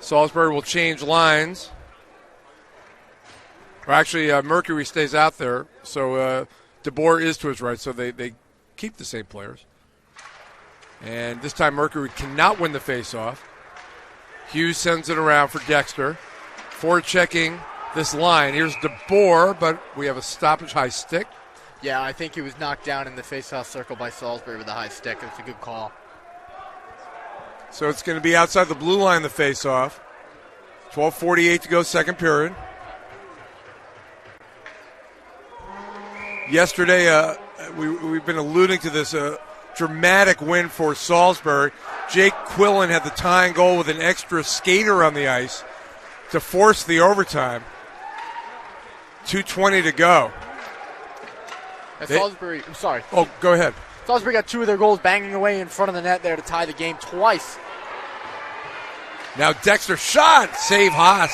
Salisbury will change lines. Or actually, Mercury stays out there, so DeBoer is to his right, so they keep the same players. And this time Mercury cannot win the faceoff. Hughes sends it around for Dexter. Forechecking this line. Here's DeBoer, but we have a stoppage high stick. Yeah, I think he was knocked down in the faceoff circle by Salisbury with a high stick. It's a good call. So it's going to be outside the blue line, the faceoff. 12:48 to go, second period. Yesterday, we've been alluding to this dramatic win for Salisbury. Jake Quillen had the tying goal with an extra skater on the ice to force the overtime. 2:20 to go. Salisbury, I'm sorry. Oh, go ahead. Salisbury got two of their goals banging away in front of the net there to tie the game twice. Now Dexter shot, save Haas.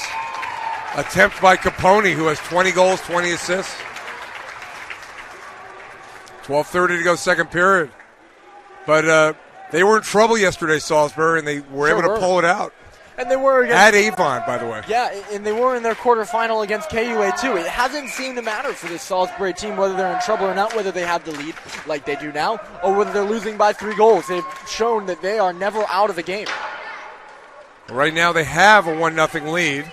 Attempt by Capone, who has 20 goals, 20 assists. 12:30 to go, second period. But they were in trouble yesterday, Salisbury, and they were able to pull it out. And they were at Avon, by the way. Yeah, and they were in their quarterfinal against KUA too. It hasn't seemed to matter for this Salisbury team whether they're in trouble or not, whether they have the lead like they do now, or whether they're losing by 3 goals. They've shown that they are never out of the game. Right now they have a 1-0 lead.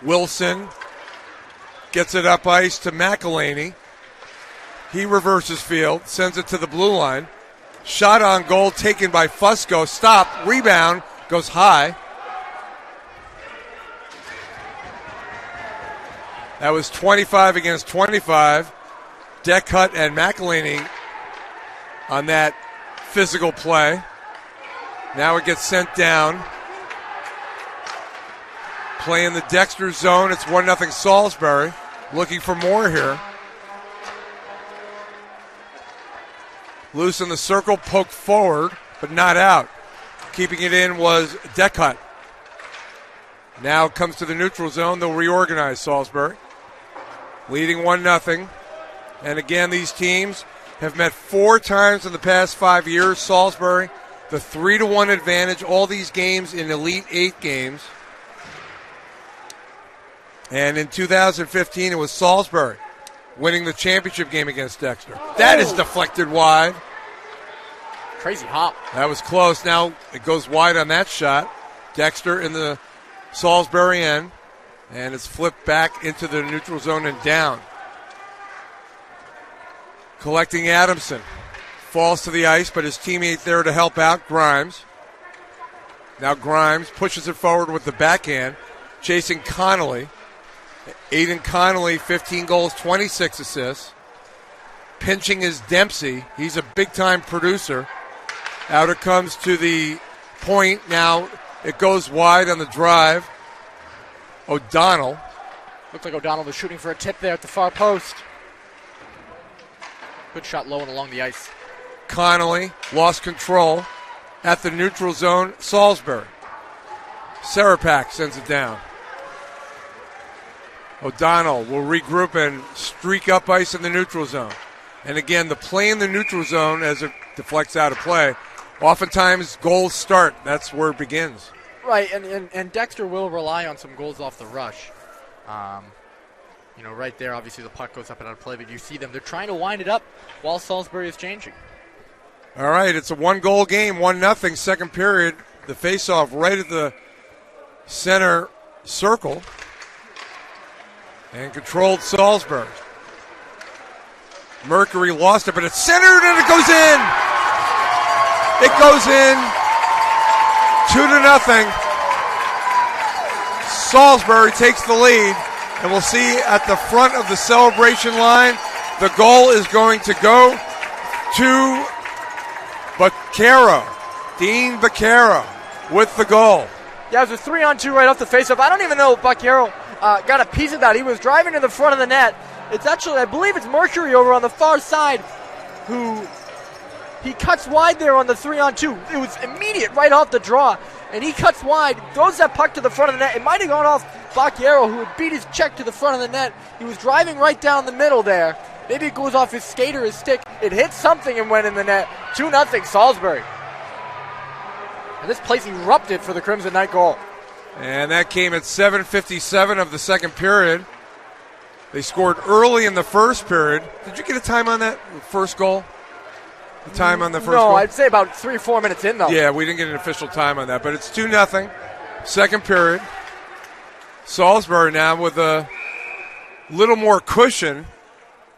Wilson gets it up ice to McElhaney. He reverses field, sends it to the blue line. Shot on goal taken by Fusco. Stop. Rebound. Goes high. That was 25 against 25. Deckhutt and McElhaney on that physical play. Now it gets sent down. Play in the Dexter zone. It's 1-0 Salisbury. Looking for more here. Loose in the circle, poked forward, but not out. Keeping it in was Deckhutt. Now comes to the neutral zone. They'll reorganize Salisbury. Leading 1-0. And again, these teams have met 4 times in the past 5 years. Salisbury, the 3-1 advantage. All these games in Elite 8 games. And in 2015, it was Salisbury winning the championship game against Dexter. That is deflected wide. Crazy hop. That was close. Now it goes wide on that shot. Dexter in the Salisbury end. And it's flipped back into the neutral zone and down. Collecting Adamson. Falls to the ice, but his teammate there to help out, Grimes. Now Grimes pushes it forward with the backhand. Chasing Connolly. Aiden Connolly, 15 goals, 26 assists. Pinching is Dempsey. He's a big-time producer. Out it comes to the point. Now it goes wide on the drive. O'Donnell. Looks like O'Donnell was shooting for a tip there at the far post. Good shot low and along the ice. Connolly lost control. at the neutral zone, Salisbury. Sarapak sends it down. O'Donnell will regroup and streak up ice in the neutral zone. And again, the play in the neutral zone as it deflects out of play, oftentimes goals start. That's where it begins. Right, and Dexter will rely on some goals off the rush. Right there, obviously the puck goes up and out of play, but you see them. They're trying to wind it up while Salisbury is changing. All right, it's a one-goal game, 1-0, second period. The face-off right at the center circle. And controlled Salisbury. Mercury lost it, but it's centered and it goes in. It goes in 2-0. Salisbury takes the lead, and we'll see at the front of the celebration line, the goal is going to go to Baccaro. Dean Baccaro with the goal. Yeah, it was a 3-on-2 right off the faceoff. I don't even know if Baccaro got a piece of that. He was driving to the front of the net. It's actually, I believe it's Mercury over on the far side who he cuts wide there on the 3-on-2. It was immediate right off the draw, and he cuts wide, throws that puck to the front of the net. It might have gone off Baccaro, who had beat his check to the front of the net. He was driving right down the middle there. Maybe it goes off his skate or his stick. It hit something and went in the net. 2-0 Salisbury. And this place erupted for the Crimson Knight goal. And that came at 7:57 of the second period. They scored early in the first period. Did you get a time on that first goal? The time on the first goal? No, I'd say about 3 or 4 minutes in, though. Yeah, we didn't get an official time on that, but it's 2-0. Second period. Salisbury now with a little more cushion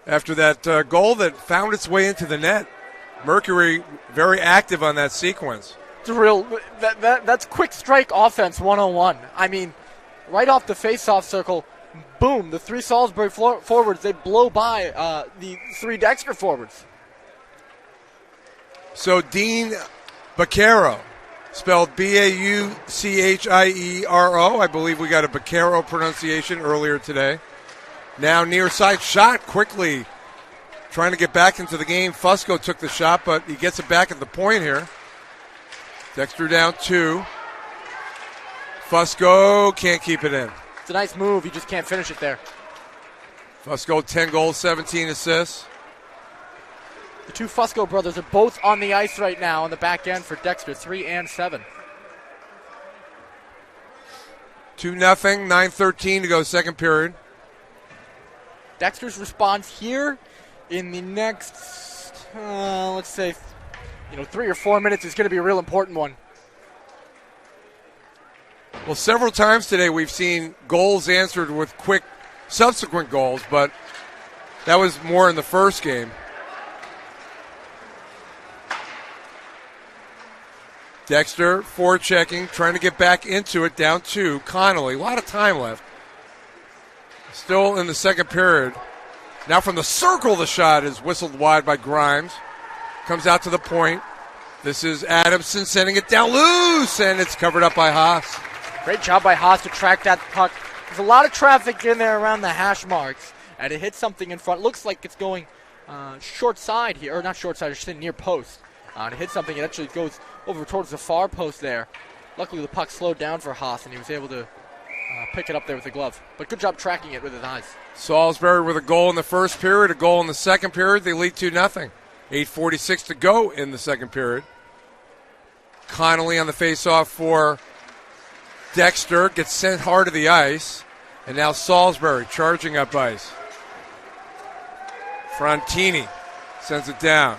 after that goal that found its way into the net. Mercury very active on that sequence. It's real. That's quick strike offense 101. I mean, right off the face-off circle, boom, the 3 Salisbury forwards, they blow by the 3 Dexter forwards. So Dean Baccaro, spelled B-A-U-C-H-I-E-R-O. I believe we got a Baccaro pronunciation earlier today. Now near side shot quickly, trying to get back into the game. Fusco took the shot, but he gets it back at the point here. Dexter down 2. Fusco can't keep it in. It's a nice move. He just can't finish it there. Fusco, 10 goals, 17 assists. The 2 Fusco brothers are both on the ice right now on the back end for Dexter, 3 and 7. 2-0, 9:13 to go, second period. Dexter's response here in the next, let's say, 3 or 4 minutes is going to be a real important one. Well, several times today we've seen goals answered with quick subsequent goals, but that was more in the first game. Dexter forechecking, trying to get back into it, down 2. Connolly, a lot of time left. Still in the second period. Now from the circle, the shot is whistled wide by Grimes. Comes out to the point. This is Adamson sending it down loose, and it's covered up by Haas. Great job by Haas to track that puck. There's a lot of traffic in there around the hash marks, and it hits something in front. Looks like it's going short side here, or not short side, I should say near post. And it hits something, it actually goes over towards the far post there. Luckily the puck slowed down for Haas, and he was able to pick it up there with the glove. But good job tracking it with his eyes. Salisbury with a goal in the first period, a goal in the second period. They lead 2-0. 8:46 to go in the second period. Connolly on the faceoff for Dexter, gets sent hard to the ice. And now Salisbury charging up ice. Frontini sends it down.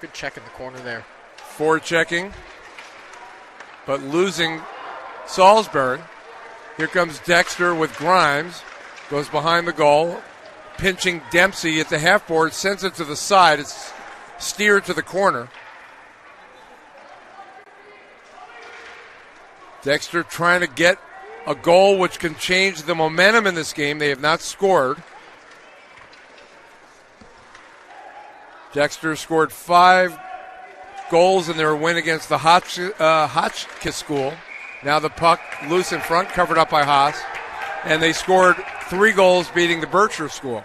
Good check in the corner there. Forechecking, but losing Salisbury. Here comes Dexter with Grimes. Goes behind the goal. Pinching Dempsey at the half board. Sends it to the side. It's steered to the corner. Dexter trying to get a goal which can change the momentum in this game. They have not scored. Dexter scored 5 goals in their win against the Hotchkiss School. Now the puck loose in front, covered up by Haas. And they scored 3 goals beating the Berkshire School.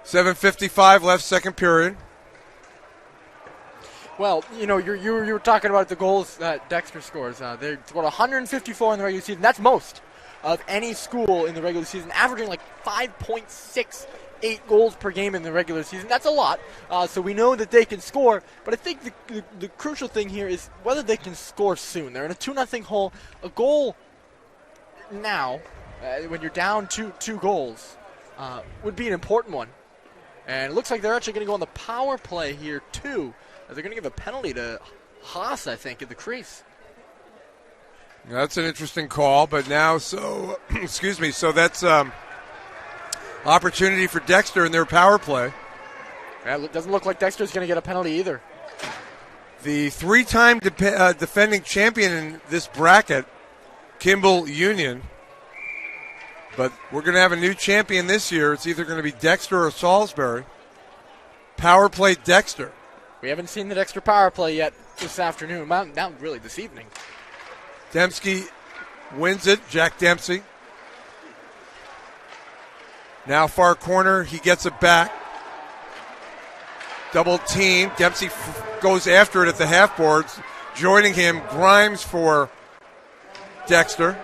7:55 left, second period. Well, you were talking about the goals that Dexter scores. They scored 154 in the regular season. That's most of any school in the regular season, averaging like 5.68 goals per game in the regular season. That's a lot. So we know that they can score, but I think the crucial thing here is whether they can score soon. They're in a 2-0 hole. A goal now, when you're down two goals, would be an important one. And it looks like they're actually going to go on the power play here, too. They're going to give a penalty to Haas, I think, in the crease. That's an interesting call, but now, excuse me, so that's opportunity for Dexter in their power play. Yeah, it doesn't look like Dexter's going to get a penalty either. The three-time defending champion in this bracket, Kimball Union, but we're going to have a new champion this year. It's either going to be Dexter or Salisbury. Power play Dexter. We haven't seen the Dexter power play yet this afternoon. Not really this evening. Dembski wins it. Jack Dempsey. Now far corner. He gets it back. Double team. Dempsey goes after it at the half boards. Joining him, Grimes for Dexter.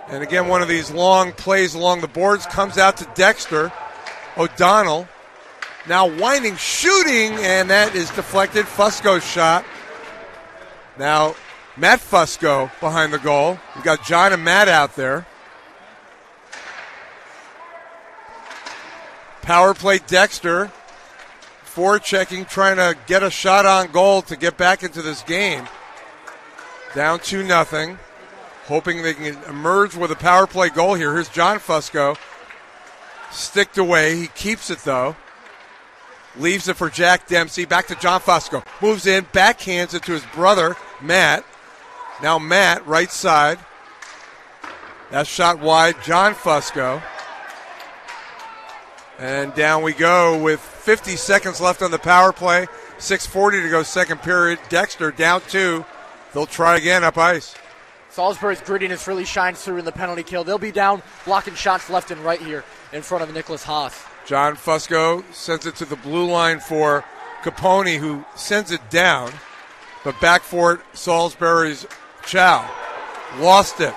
And again, one of these long plays along the boards comes out to Dexter. O'Donnell. Now winding, shooting, and that is deflected. Fusco's shot. Now Matt Fusco behind the goal. We've got John and Matt out there. Power play Dexter. Forechecking, trying to get a shot on goal to get back into this game. Down 2-0. Hoping they can emerge with a power play goal here. Here's John Fusco. Sticked away. He keeps it, though. Leaves it for Jack Dempsey. Back to John Fusco. Moves in. Backhands it to his brother, Matt. Now Matt, right side. That shot wide. John Fusco. And down we go with 50 seconds left on the power play. 6:40 to go second period. Dexter down 2. They'll try again up ice. Salisbury's grittiness really shines through in the penalty kill. They'll be down blocking shots left and right here in front of Nicholas Haas. John Fusco sends it to the blue line for Capone, who sends it down. But back for it, Salisbury's Chow. Lost it.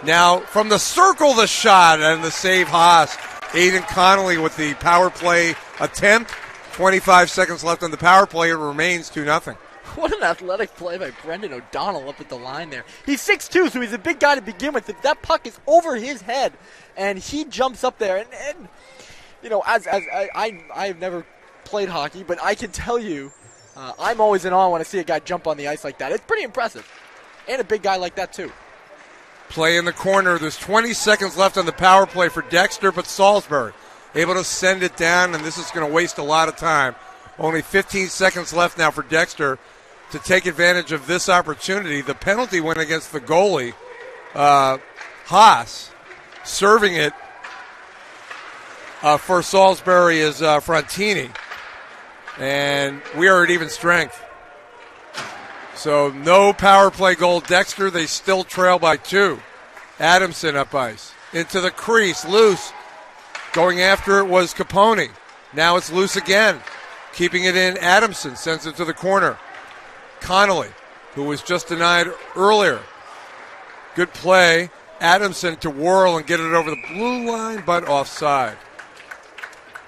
Now, from the circle, the shot and the save Haas. Aiden Connolly with the power play attempt. 25 seconds left on the power play. It remains 2-0. What an athletic play by Brendan O'Donnell up at the line there. He's 6'2", so he's a big guy to begin with. That puck is over his head, and he jumps up there. And you know, as I've never played hockey, but I can tell you, I'm always in awe when I see a guy jump on the ice like that. It's pretty impressive, and a big guy like that too. Play in the corner. There's 20 seconds left on the power play for Dexter, but Salisbury able to send it down, and this is going to waste a lot of time. Only 15 seconds left now for Dexter to take advantage of this opportunity. The penalty went against the goalie, Haas. Serving it for Salisbury is Frontini. And we are at even strength. So no power play goal. Dexter, they still trail by 2. Adamson up ice. Into the crease, loose. Going after it was Capone. Now it's loose again. Keeping it in, Adamson sends it to the corner. Connolly, who was just denied earlier. Good play. Adamson to whirl and get it over the blue line, but offside.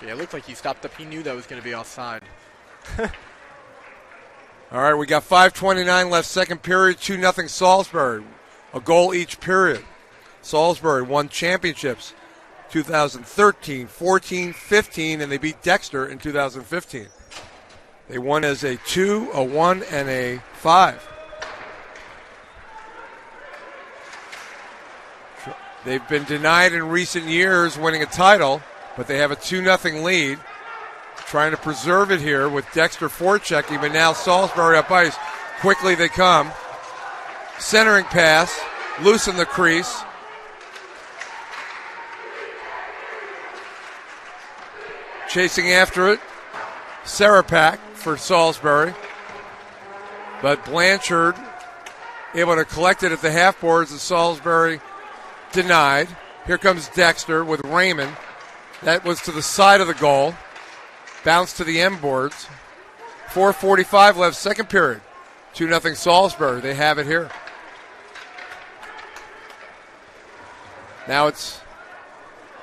Yeah, it looked like he stopped up. He knew that was going to be offside. All right, we got 5:29 left, second period, 2-0 Salisbury. A goal each period. Salisbury won championships 2013, 14, 15, and they beat Dexter in 2015. They won as a 2, a 1, and a 5. They've been denied in recent years winning a title, but they have a 2-0 lead. Trying to preserve it here with Dexter forechecking, but now Salisbury up ice. Quickly they come. Centering pass, loose in the crease. Chasing after it, Sarapak for Salisbury. But Blanchard able to collect it at the half boards, and Salisbury denied. Here comes Dexter with Raymond. That was to the side of the goal. Bounced to the end boards. 4:45 left, second period. 2-0 Salisbury. They have it here. Now it's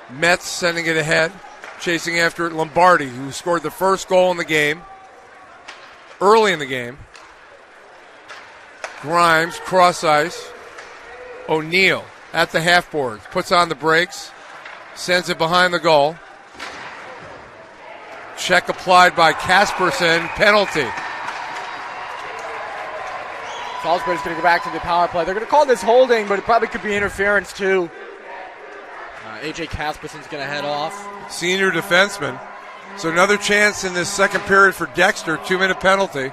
Mets sending it ahead. Chasing after it, Lombardi, who scored the first goal in the game. Early in the game. Grimes, cross ice. O'Neal at the half boards. Puts on the brakes. Sends it behind the goal. Check applied by Casperson. Penalty. Salisbury's going to go back to the power play. They're going to call this holding, but it probably could be interference too. A.J. Casperson's going to head off. Senior defenseman. So another chance in this second period for Dexter. 2-minute penalty.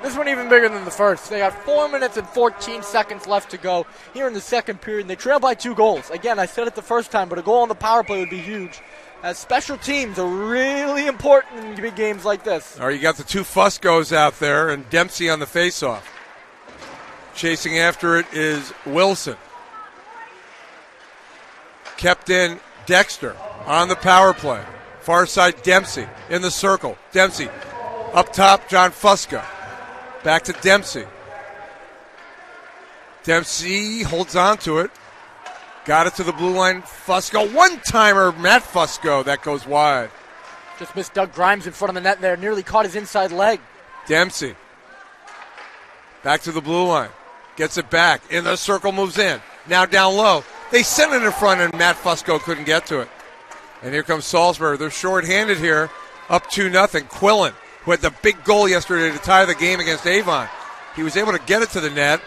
This one even bigger than the first. They got 4 minutes and 14 seconds left to go here in the second period. And they trail by 2 goals. Again, I said it the first time, but a goal on the power play would be huge. As special teams are really important in big games like this. All right, you got the 2 Fuscos out there and Dempsey on the faceoff. Chasing after it is Wilson. Kept in Dexter on the power play. Far side Dempsey in the circle. Dempsey up top, John Fusco. Back to Dempsey. Dempsey holds on to it. Got it to the blue line. Fusco. One-timer, Matt Fusco. That goes wide. Just missed Doug Grimes in front of the net there. Nearly caught his inside leg. Dempsey. Back to the blue line. Gets it back. In the circle, moves in. Now down low. They sent it in front, and Matt Fusco couldn't get to it. And here comes Salisbury. They're short-handed here. Up 2-0. Quillen, who had the big goal yesterday to tie the game against Avon. He was able to get it to the net.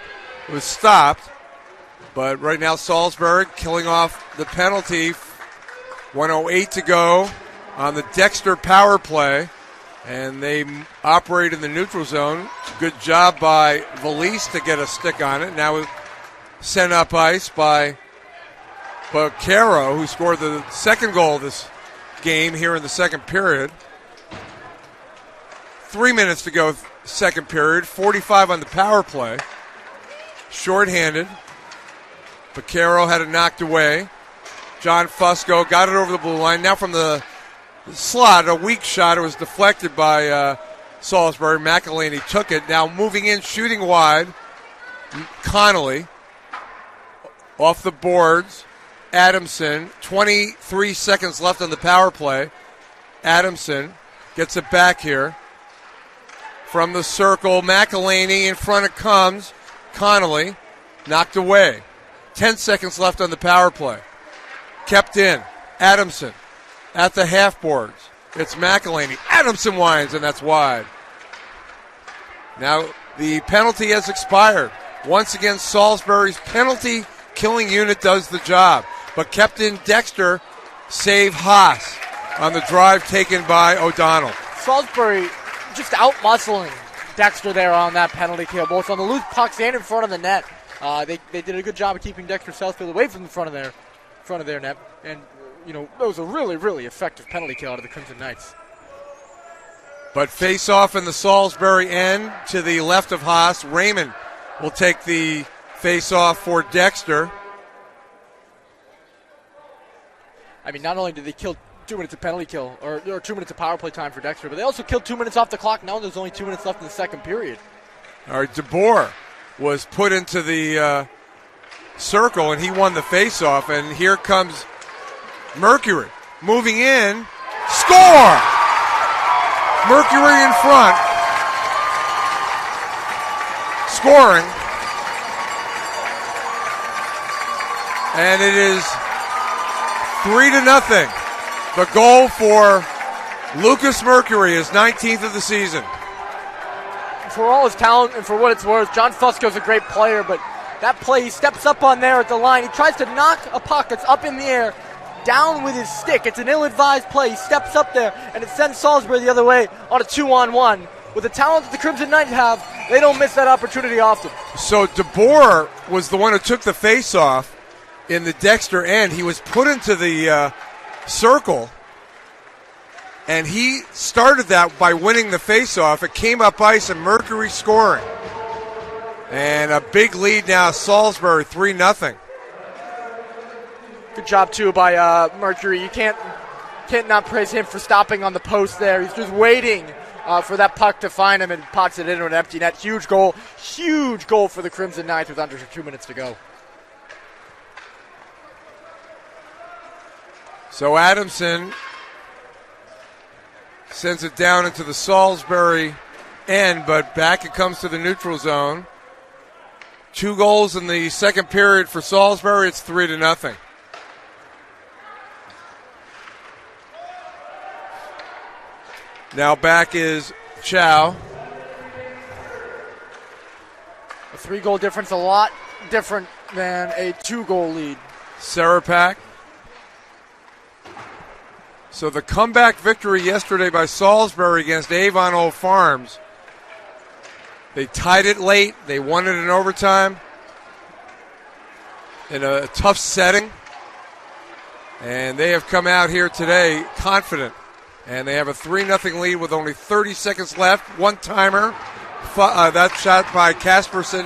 It was stopped. But right now Salisbury killing off the penalty. 1:08 to go on the Dexter power play. And they operate in the neutral zone. Good job by Valise to get a stick on it. Now sent up ice by Baccaro, who scored the second goal of this game here in the second period. 3 minutes to go, second period. 45 on the power play. Short-handed. Baccaro had it knocked away. John Fusco got it over the blue line. Now from the slot, a weak shot. It was deflected by Salisbury. McElhaney took it. Now moving in, shooting wide. Connolly. Off the boards. Adamson. 23 seconds left on the power play. Adamson gets it back here. From the circle, McElhaney in front it comes. Connolly knocked away. 10 seconds left on the power play. Kept in. Adamson at the half boards. It's McElhaney. Adamson winds, and that's wide. Now the penalty has expired. Once again, Salisbury's penalty killing unit does the job. But kept in Dexter, save Haas on the drive taken by O'Donnell. Salisbury just out-muscling Dexter there on that penalty kill, both on the loose pucks and in front of the net. They did a good job of keeping Dexter Southfield away from the front of their net. And, you know, that was a really, really effective penalty kill out of the Crimson Knights. But face off in the Salisbury end to the left of Haas. Raymond will take the face off for Dexter. I mean, not only did they kill 2 minutes of penalty kill, or 2 minutes of power play time for Dexter, but they also killed 2 minutes off the clock. Now there's only 2 minutes left in the second period. All right, DeBoer was put into the circle, and he won the face-off. And here comes Mercury moving in. Score! Mercury in front. Scoring. And it is 3-0. The goal for Lucas Mercury, his 19th of the season. For all his talent and for what it's worth, John Fusco's a great player, but that play, he steps up on there at the line. He tries to knock a puck that's up in the air down with his stick. It's an ill-advised play. He steps up there, and it sends Salisbury the other way on a 2-on-1. With the talent that the Crimson Knights have, they don't miss that opportunity often. So DeBoer was the one who took the face-off in the Dexter end. He was put into the circle, and he started that by winning the face-off. It came up ice, and Mercury scoring. And a big lead now, Salisbury, 3-0. Good job, too, by Mercury. You can't Can't not praise him for stopping on the post there. He's just waiting for that puck to find him and pots it into an empty net. Huge goal for the Crimson Knights with under 2 minutes to go. So Adamson sends it down into the Salisbury end, but back it comes to the neutral zone. 2 goals in the second period for Salisbury. It's 3-0. Now back is Chow. A 3-goal difference, a lot different than a 2-goal lead. Sarapak. So the comeback victory yesterday by Salisbury against Avon Old Farms. They tied it late. They won it in overtime in a tough setting. And they have come out here today confident. And they have a 3-0 lead with only 30 seconds left. One-timer. That shot by Casperson.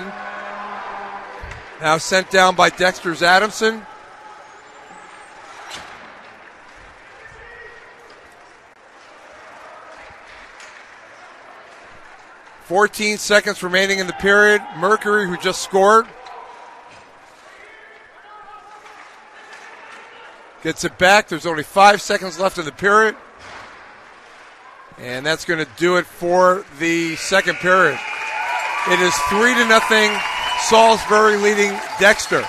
Now sent down by Dexter's Adamson. $14 seconds remaining in the period. Mercury, who just scored, gets it back. There's only 5 seconds left in the period. And that's going to do it for the second period. It is 3-0, Salisbury leading Dexter.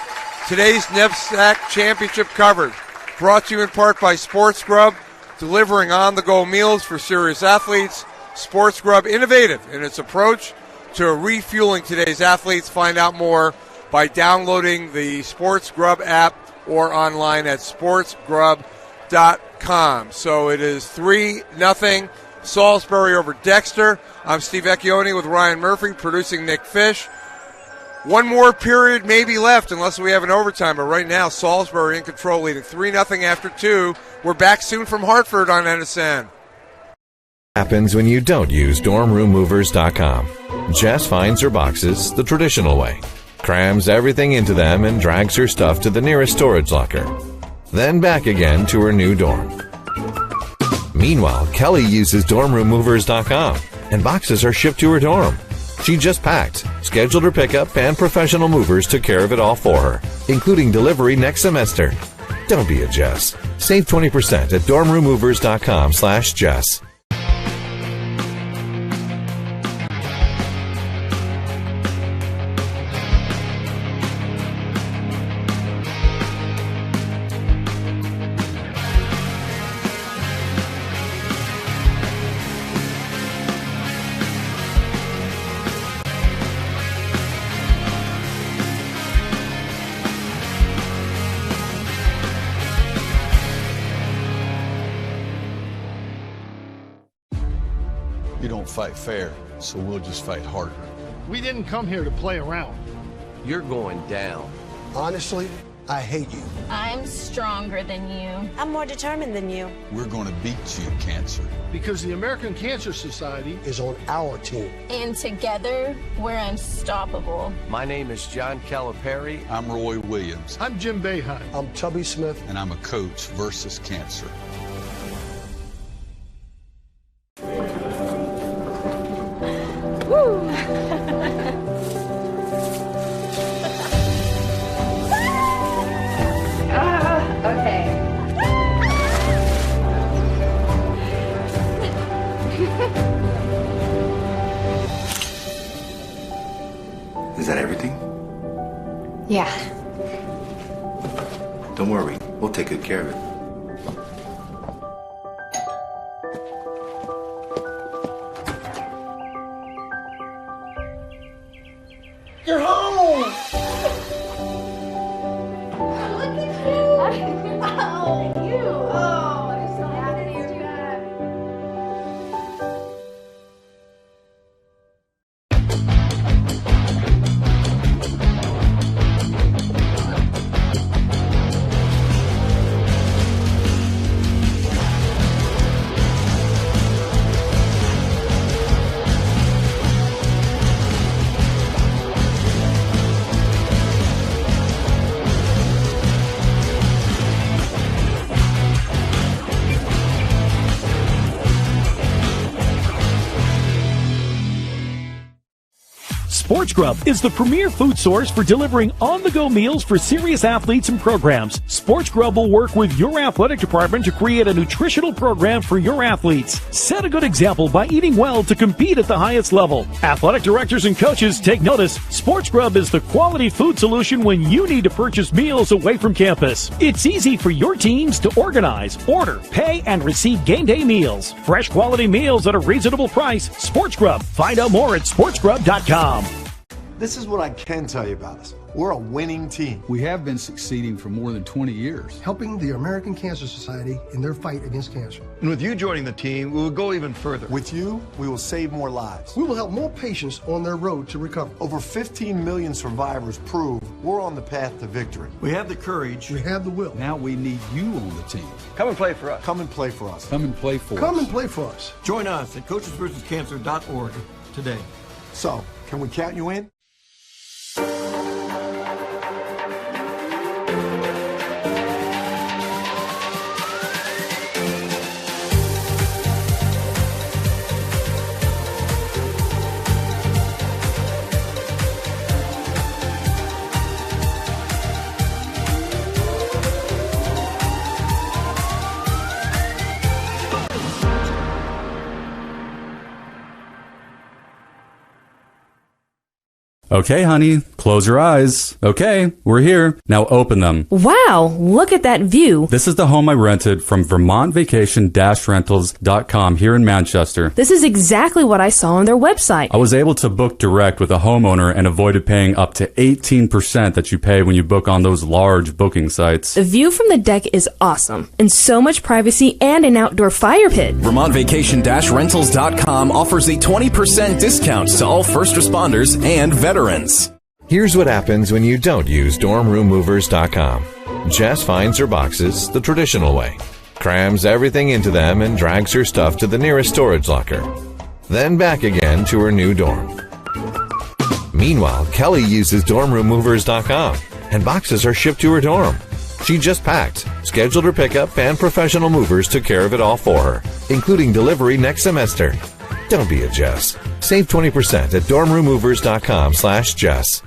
Today's NEPSAC championship coverage brought to you in part by Sports Grub, delivering on-the-go meals for serious athletes. Sports Grub, innovative in its approach to refueling today's athletes. Find out more by downloading the Sports Grub app or online at sportsgrub.com. So it is 3-0. Salisbury over Dexter. I'm Steve Vecchione with Ryan Murphy, producing Nick Fish. One more period maybe left unless we have an overtime, but right now Salisbury in control, leading 3-0 after 2. We're back soon from Hartford on NSN. Happens when you don't use dormroommovers.com. Jess finds her boxes the traditional way, crams everything into them, and drags her stuff to the nearest storage locker. Then back again to her new dorm. Meanwhile, Kelly uses dormroommovers.com, and boxes are shipped to her dorm. She just packed, scheduled her pickup, and professional movers took care of it all for her, including delivery next semester. Don't be a Jess. Save 20% at dormroommovers.com/Jess. You don't fight fair, so we'll just fight harder. We didn't come here to play around. You're going down. Honestly, I hate you. I'm stronger than you. I'm more determined than you. We're going to beat you, cancer. Because the American Cancer Society is on our team. And together, we're unstoppable. My name is John Calipari. I'm Roy Williams. I'm Jim Boeheim. I'm Tubby Smith. And I'm a coach versus cancer. Woo! Okay. Is that everything? Yeah. Don't worry, we'll take good care of it. You're home! Look at you! Oh, you! Oh, I'm so happy you're back. Sports Grub is the premier food source for delivering on-the-go meals for serious athletes and programs. Sports Grub will work with your athletic department to create a nutritional program for your athletes. Set a good example by eating well to compete at the highest level. Athletic directors and coaches take notice. Sports Grub is the quality food solution when you need to purchase meals away from campus. It's easy for your teams to organize, order, pay, and receive game day meals. Fresh quality meals at a reasonable price. Sports Grub. Find out more at sportsgrub.com. This is what I can tell you about us. We're a winning team. We have been succeeding for more than 20 years. Helping the American Cancer Society in their fight against cancer. And with you joining the team, we will go even further. With you, we will save more lives. We will help more patients on their road to recovery. Over 15 million survivors prove we're on the path to victory. We have the courage. We have the will. Now we need you on the team. Come and play for us. Come and play for us. Come and play for us. Come and play for us. Join us at coachesversuscancer.org today. So, can we count you in? Okay, honey, close your eyes. Okay, we're here. Now open them. Wow, look at that view. This is the home I rented from VermontVacation-Rentals.com here in Manchester. This is exactly what I saw on their website. I was able to book direct with a homeowner and avoided paying up to 18% that you pay when you book on those large booking sites. The view from the deck is awesome, and so much privacy and an outdoor fire pit. VermontVacation-Rentals.com offers a 20% discount to all first responders and veterans. Here's what happens when you don't use dormroommovers.com. Jess finds her boxes the traditional way, crams everything into them, and drags her stuff to the nearest storage locker. Then back again to her new dorm. Meanwhile, Kelly uses dormroommovers.com, and boxes are shipped to her dorm. She just packed, scheduled her pickup, and professional movers took care of it all for her, including delivery next semester. Don't be a Jess. Save 20% at dormroommovers.com/Jess.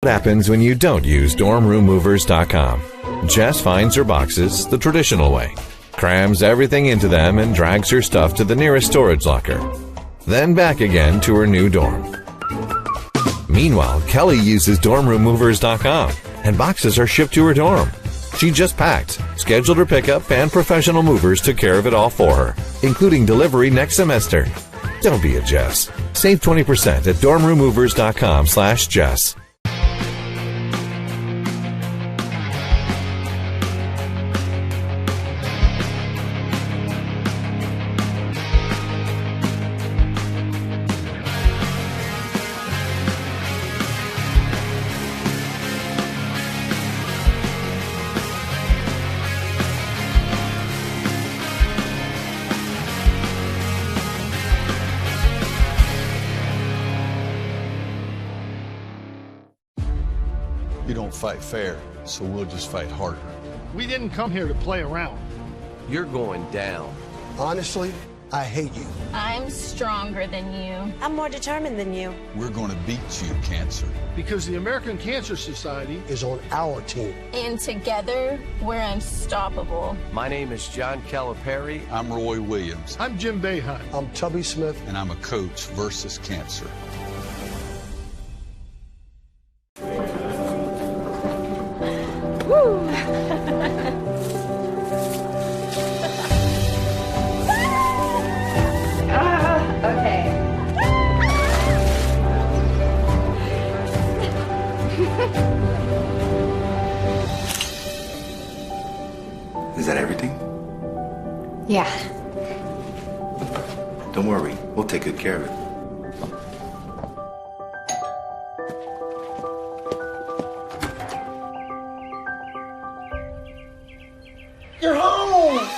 What happens when you don't use dormroommovers.com? Jess finds her boxes the traditional way, crams everything into them, and drags her stuff to the nearest storage locker. Then back again to her new dorm. Meanwhile, Kelly uses dormroommovers.com, and boxes are shipped to her dorm. She just packed, scheduled her pickup, and professional movers took care of it all for her, including delivery next semester. Don't be a Jess. Save 20% at dormroommovers.com/Jess. You don't fight fair, so we'll just fight harder. We didn't come here to play around. You're going down. Honestly, I hate you. I'm stronger than you. I'm more determined than you. We're going to beat you, cancer. Because the American Cancer Society is on our team. And together, we're unstoppable. My name is John Calipari. I'm Roy Williams. I'm Jim Behan. I'm Tubby Smith. And I'm a coach versus cancer. Woo! Okay. Is that everything? Yeah. Don't worry, we'll take good care of it. You're home! Look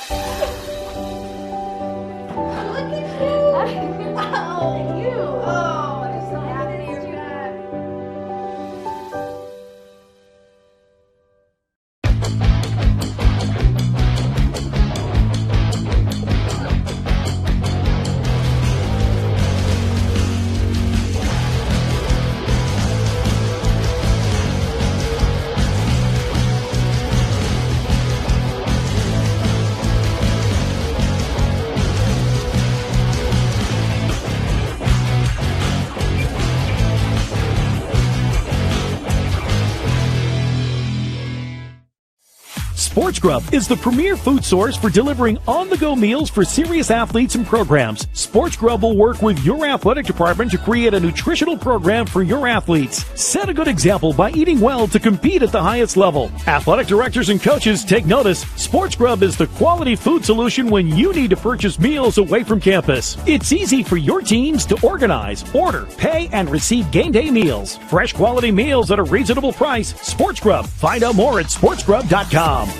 at you! Oh, you! Oh, I'm so happy you're back. Sports Grub is the premier food source for delivering on-the-go meals for serious athletes and programs. Sports Grub will work with your athletic department to create a nutritional program for your athletes. Set a good example by eating well to compete at the highest level. Athletic directors and coaches take notice. Sports Grub is the quality food solution when you need to purchase meals away from campus. It's easy for your teams to organize, order, pay, and receive game day meals. Fresh quality meals at a reasonable price. Sports Grub. Find out more at sportsgrub.com.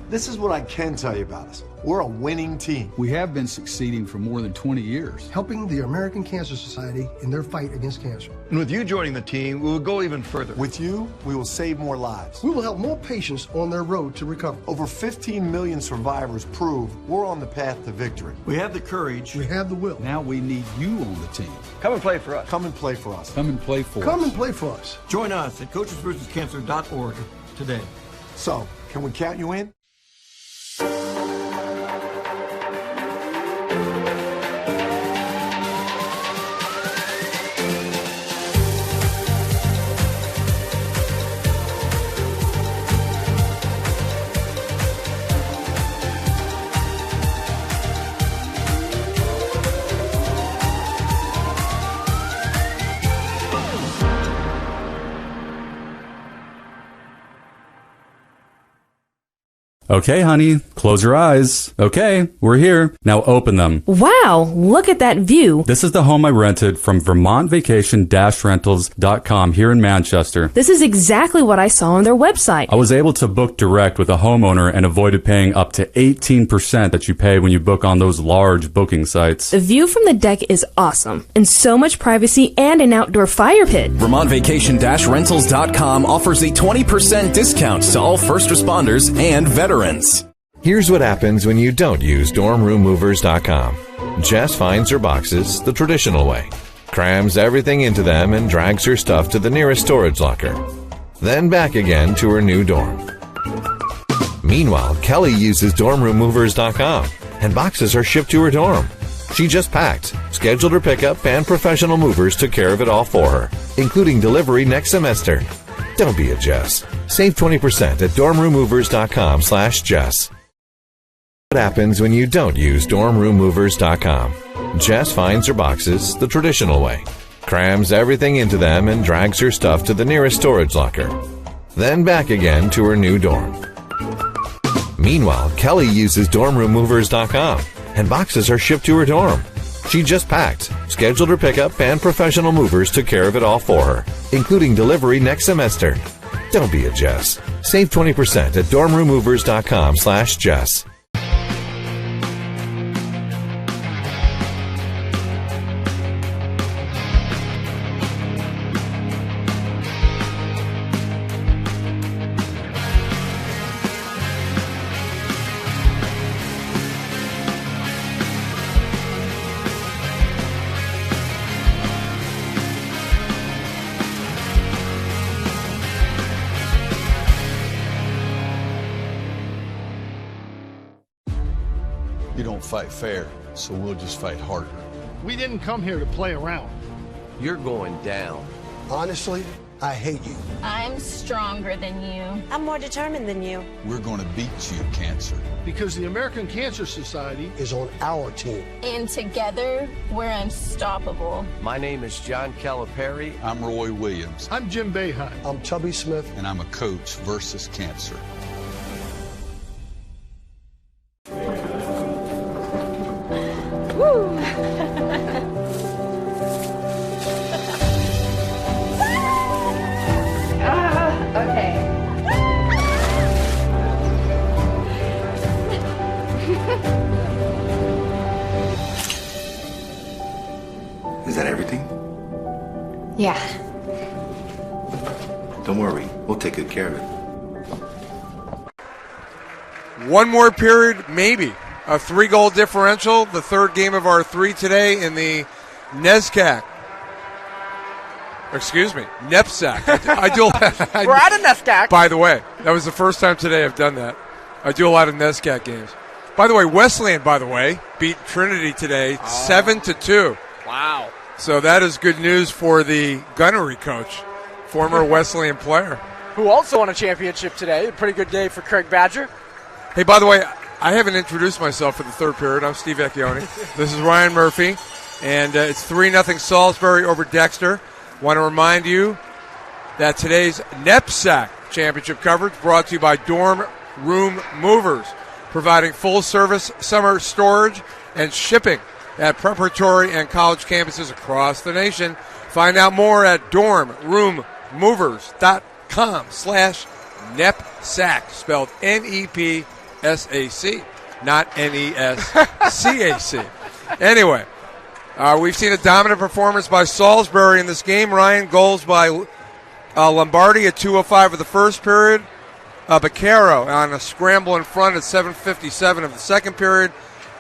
This is what I can tell you about us. We're a winning team. We have been succeeding for more than 20 years. Helping the American Cancer Society in their fight against cancer. And with you joining the team, we will go even further. With you, we will save more lives. We will help more patients on their road to recovery. Over 15 million survivors prove we're on the path to victory. We have the courage. We have the will. Now we need you on the team. Come and play for us. Come and play for us. Come and play for us. Come and play for us. Join us at coachesversuscancer.org today. So, can we count you in? Okay, honey, close your eyes. Okay, we're here. Now open them. Wow, look at that view. This is the home I rented from VermontVacation-Rentals.com here in Manchester. This is exactly what I saw on their website. I was able to book direct with a homeowner and avoided paying up to 18% that you pay when you book on those large booking sites. The view from the deck is awesome, and so much privacy and an outdoor fire pit. VermontVacation-Rentals.com offers a 20% discount to all first responders and veterans. Here's what happens when you don't use dormroommovers.com. Jess finds her boxes the traditional way, crams everything into them, and drags her stuff to the nearest storage locker. Then back again to her new dorm. Meanwhile, Kelly uses dormroommovers.com, and boxes are shipped to her dorm. She just packed, scheduled her pickup, and professional movers took care of it all for her, including delivery next semester. Don't be a Jess. Save 20% at dormroommovers.com/Jess. What happens when you don't use dormroommovers.com? Jess finds her boxes the traditional way, crams everything into them, and drags her stuff to the nearest storage locker. Then back again to her new dorm. Meanwhile, Kelly uses dormroommovers.com, and boxes are shipped to her dorm. She just packed, scheduled her pickup, and professional movers took care of it all for her, including delivery next semester. Don't be a Jess. Save 20% at dormroommovers.com/Jess. You don't fight fair, so we'll just fight harder. We didn't come here to play around. You're going down. Honestly, I hate you. I'm stronger than you. I'm more determined than you. We're going to beat you, cancer. Because the American Cancer Society is on our team. And together, we're unstoppable. My name is John Calipari. I'm Roy Williams. I'm Jim Boeheim. I'm Tubby Smith. And I'm a coach versus cancer. Woo! Okay. Is that everything? Yeah. Don't worry, we'll take good care of it. One more period, maybe. A 3-goal differential, the third game of our 3 today in the NESCAC. Excuse me, NEPSAC. We're at a NESCAC. By the way, that was the first time today I've done that. I do a lot of NESCAC games. By the way, Wesleyan, beat Trinity today 7-2. Wow. So that is good news for the gunnery coach, former Wesleyan player. who also won a championship today. A pretty good day for Craig Badger. Hey, by the way, I haven't introduced myself for the third period. I'm Steve Vecchione. This is Ryan Murphy, and it's 3-0 Salisbury over Dexter. Want to remind you that today's NEPSAC championship coverage brought to you by Dorm Room Movers, providing full-service summer storage and shipping at preparatory and college campuses across the nation. Find out more at dormroommovers.com/NEPSAC, spelled NEPSAC, not NESCAC. Anyway, we've seen a dominant performance by Salisbury in this game. Ryan, goals by Lombardi at 2:05 of the first period. Baccaro on a scramble in front at 7:57 of the second period.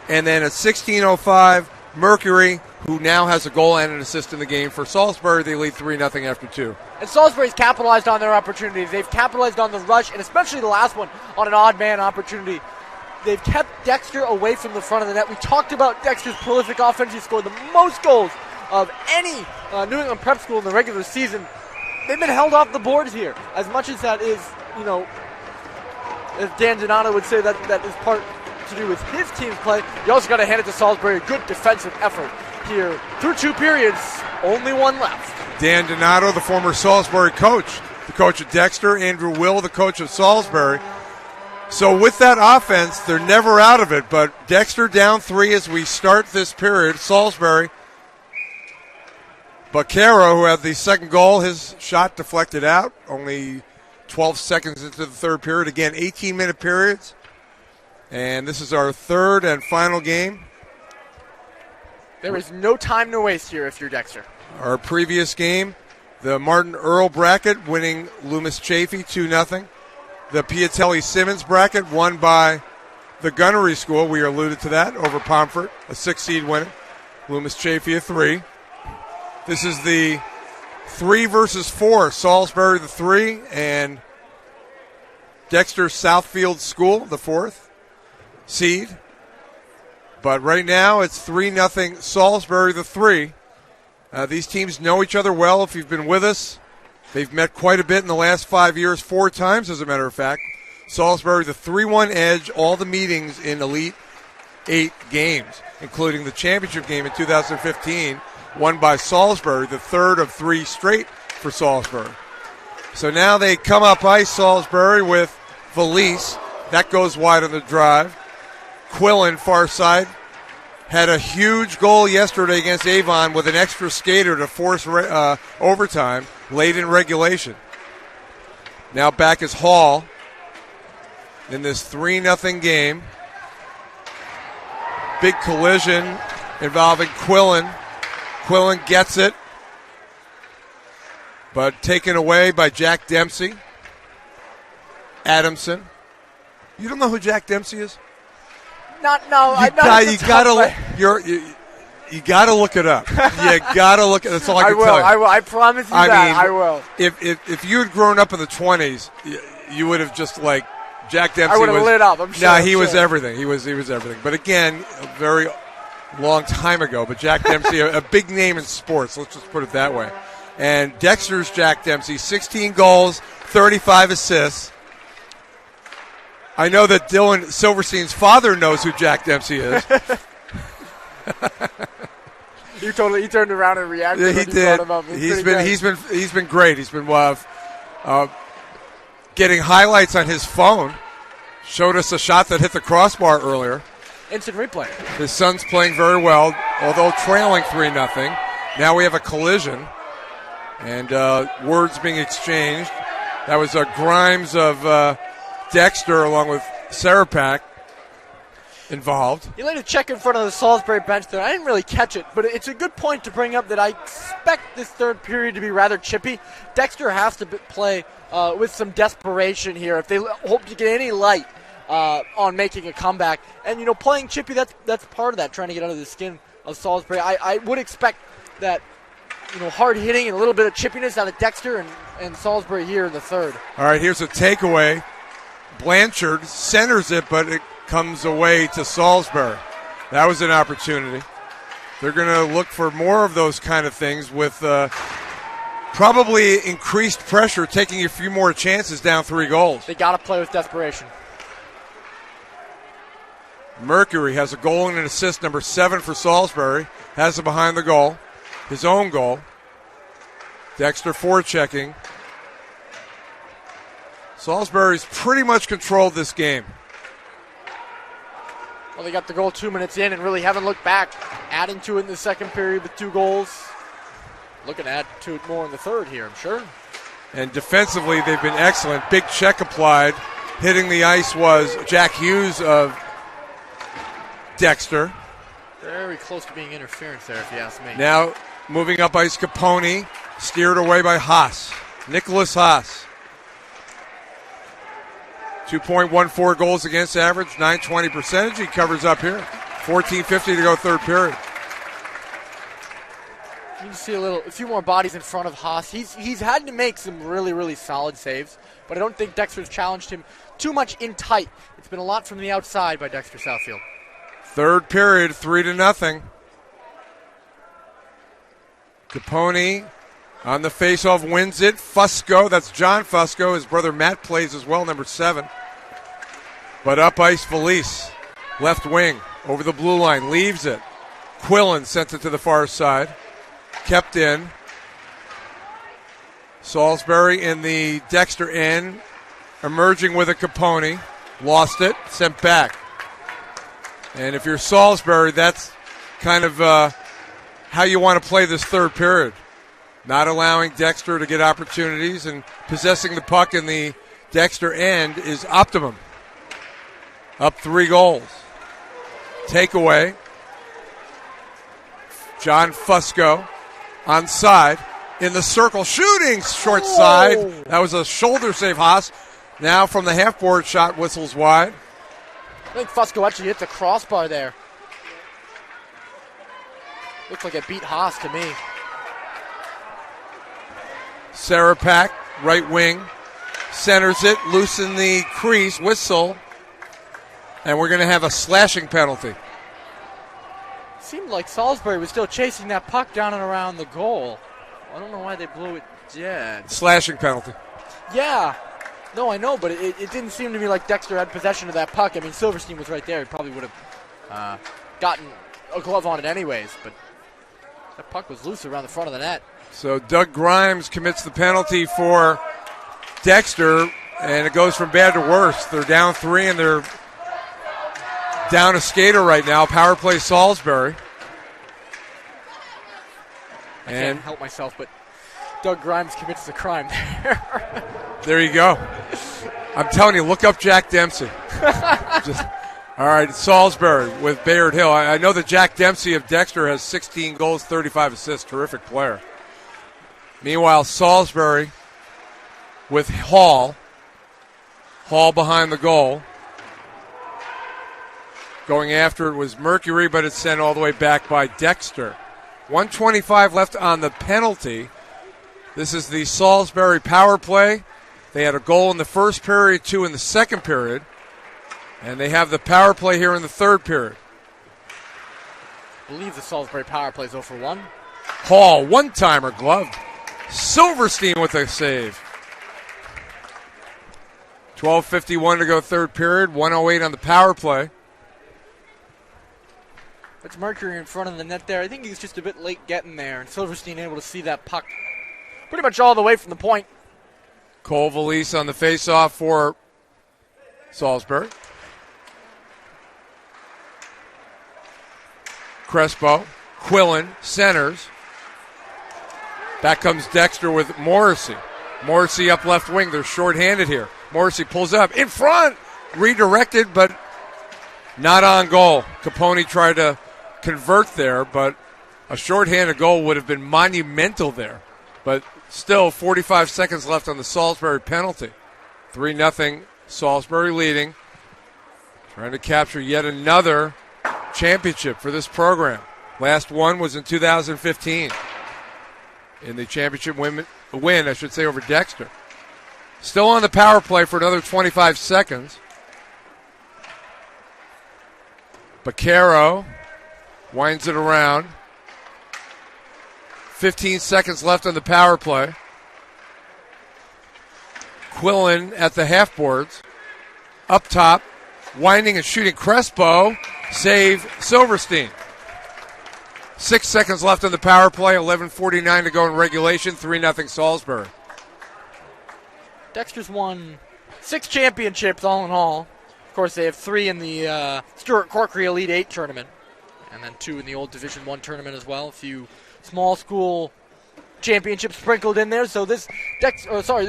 And then at 16:05, Mercury, who now has a goal and an assist in the game for Salisbury, they lead 3-0 after 2. And Salisbury's capitalized on their opportunities. They've capitalized on the rush, and especially the last one on an odd man opportunity. They've kept Dexter away from the front of the net. We talked about Dexter's prolific offense. He scored the most goals of any New England prep school in the regular season. They've been held off the boards here. As much as that is, as Dan Donato would say, that is part to do with his team's play. You also got to hand it to Salisbury, a good defensive effort here. Through 2 periods, only one left. Dan Donato, the former Salisbury coach, the coach of Dexter. Andrew Will, the coach of Salisbury. So with that offense, they're never out of it, but Dexter down 3 as we start this period. Salisbury, Baccaro, who had the second goal, his shot deflected out. Only 12 seconds into the third period. Again, 18-minute periods. And this is our third and final game. There is no time to waste here if you're Dexter. Our previous game, the Martin Earl bracket winning Loomis Chaffee 2-0. The Piatelli Simmons bracket won by the Gunnery School. We alluded to that over Pomfret, a 6-seed winner. Loomis Chaffee a 3. This is the 3 versus 4. Salisbury the 3 and Dexter Southfield School the 4th seed. But right now it's 3-0 Salisbury the 3. These teams know each other well. If you've been with us, they've met quite a bit in the last 5 years, 4 times as a matter of fact. Salisbury the 3-1 edge, all the meetings in Elite 8 games, including the championship game in 2015, won by Salisbury, the third of 3 straight for Salisbury. So now they come up ice, Salisbury, with Valise. That goes wide on the drive. Quillen, far side, had a huge goal yesterday against Avon with an extra skater to force overtime late in regulation. Now back is Hall in this 3-0 game. Big collision involving Quillen. Quillen gets it, but taken away by Jack Dempsey. Adamson. You don't know who Jack Dempsey is? You gotta look it up. You gotta look at. That's all I can tell you. I will. I promise you I will. If you had grown up in the 20s, you would have just like Jack Dempsey. I would have lit up. I'm sure. He was everything. He was everything. But again, a very long time ago. But Jack Dempsey, a big name in sports. Let's just put it that way. And Dexter's Jack Dempsey, 16 goals, 35 assists. I know that Dylan Silverstein's father knows who Jack Dempsey is. He turned around and reacted. Yeah, he did. He's been great. He's been getting highlights on his phone. Showed us a shot that hit the crossbar earlier. Instant replay. His son's playing very well, although trailing 3-0. Now we have a collision and words being exchanged. That was Grimes of Dexter along with Sarapak involved. He laid a check in front of the Salisbury bench there. I didn't really catch it, but it's a good point to bring up that I expect this third period to be rather chippy. Dexter has to play with some desperation here if they hope to get any light on making a comeback. And, playing chippy, that's part of that, trying to get under the skin of Salisbury. I would expect that, hard hitting and a little bit of chippiness out of Dexter and Salisbury here in the third. All right, here's a takeaway. Blanchard centers it, but it comes away to Salisbury. That was an opportunity. They're going to look for more of those kind of things with probably increased pressure, taking a few more chances down 3 goals. They got to play with desperation. Mercury has a goal and an assist, number 7 for Salisbury. Has it behind the goal. His own goal. Dexter forechecking. Salisbury's pretty much controlled this game. Well, they got the goal 2 minutes in and really haven't looked back. Adding to it in the second period with 2 goals. Looking to add to it more in the third here, I'm sure. And defensively, they've been excellent. Big check applied. Hitting the ice was Jack Hughes of Dexter. Very close to being interference there, if you ask me. Now, moving up ice, Capone. Steered away by Haas. Nicholas Haas. 2.14 goals against average, .920 percentage. He covers up here. 14:50 to go third period. You can see a few more bodies in front of Haas. He's had to make some really, really solid saves, but I don't think Dexter's challenged him too much in tight. It's been a lot from the outside by Dexter Southfield. Third period, 3-0. Capone on the faceoff wins it. Fusco, that's John Fusco. His brother Matt plays as well, number 7. But up ice, Felice, left wing, over the blue line, leaves it. Quillen sent it to the far side. Kept in. Salisbury in the Dexter end, emerging with a Capone. Lost it, sent back. And if you're Salisbury, that's kind of how you want to play this third period. Not allowing Dexter to get opportunities, and possessing the puck in the Dexter end is optimum. Up 3 goals. Takeaway. John Fusco on side. In the circle, shooting short side. That was a shoulder save, Haas. Now from the half-board shot, whistles wide. I think Fusco actually hit the crossbar there. Looks like it beat Haas to me. Sarapak, right wing, centers it, loose in the crease, whistle, and we're going to have a slashing penalty. Seemed like Salisbury was still chasing that puck down and around the goal. I don't know why they blew it dead. Slashing penalty. Yeah. No, I know, but it didn't seem to me like Dexter had possession of that puck. I mean, Silverstein was right there. He probably would have gotten a glove on it anyways, but that puck was loose around the front of the net. So Doug Grimes commits the penalty for Dexter, and it goes from bad to worse. They're down 3, and they're down a skater right now. Power play Salisbury. I can't help myself, but Doug Grimes commits the crime there. There you go. I'm telling you, look up Jack Dempsey. All right, Salisbury with Bayard Hill. I know that Jack Dempsey of Dexter has 16 goals, 35 assists. Terrific player. Meanwhile, Salisbury with Hall. Hall behind the goal. Going after it was Mercury, but it's sent all the way back by Dexter. 1:25 left on the penalty. This is the Salisbury power play. They had a goal in the first period, 2 in the second period. And they have the power play here in the third period. I believe the Salisbury power play is 0 for 1. Hall, one-timer gloved. Silverstein with a save. 12:51 to go third period, 1:08 on the power play. It's Mercury in front of the net there. I think he's just a bit late getting there, and Silverstein able to see that puck pretty much all the way from the point. Cole Valise on the face-off for Salisbury. Crespo, Quillen, centers. Back comes Dexter with Morrissey. Morrissey up left wing. They're shorthanded here. Morrissey pulls up in front. Redirected, but not on goal. Capone tried to convert there, but a shorthanded goal would have been monumental there. But still, 45 seconds left on the Salisbury penalty. 3-0, Salisbury leading. Trying to capture yet another championship for this program. Last one was in 2015 in the championship win, over Dexter. Still on the power play for another 25 seconds. Baccaro winds it around. 15 seconds left on the power play. Quillen at the half boards. Up top, winding and shooting Crespo. Save Silverstein. 6 seconds left on the power play. 11:49 to go in regulation. 3-0 Salisbury. Dexter's won 6 championships all in all. Of course, they have 3 in the Stuart Corkery Elite 8 tournament, and then 2 in the old Division 1 tournament as well. A few small school championships sprinkled in there. So this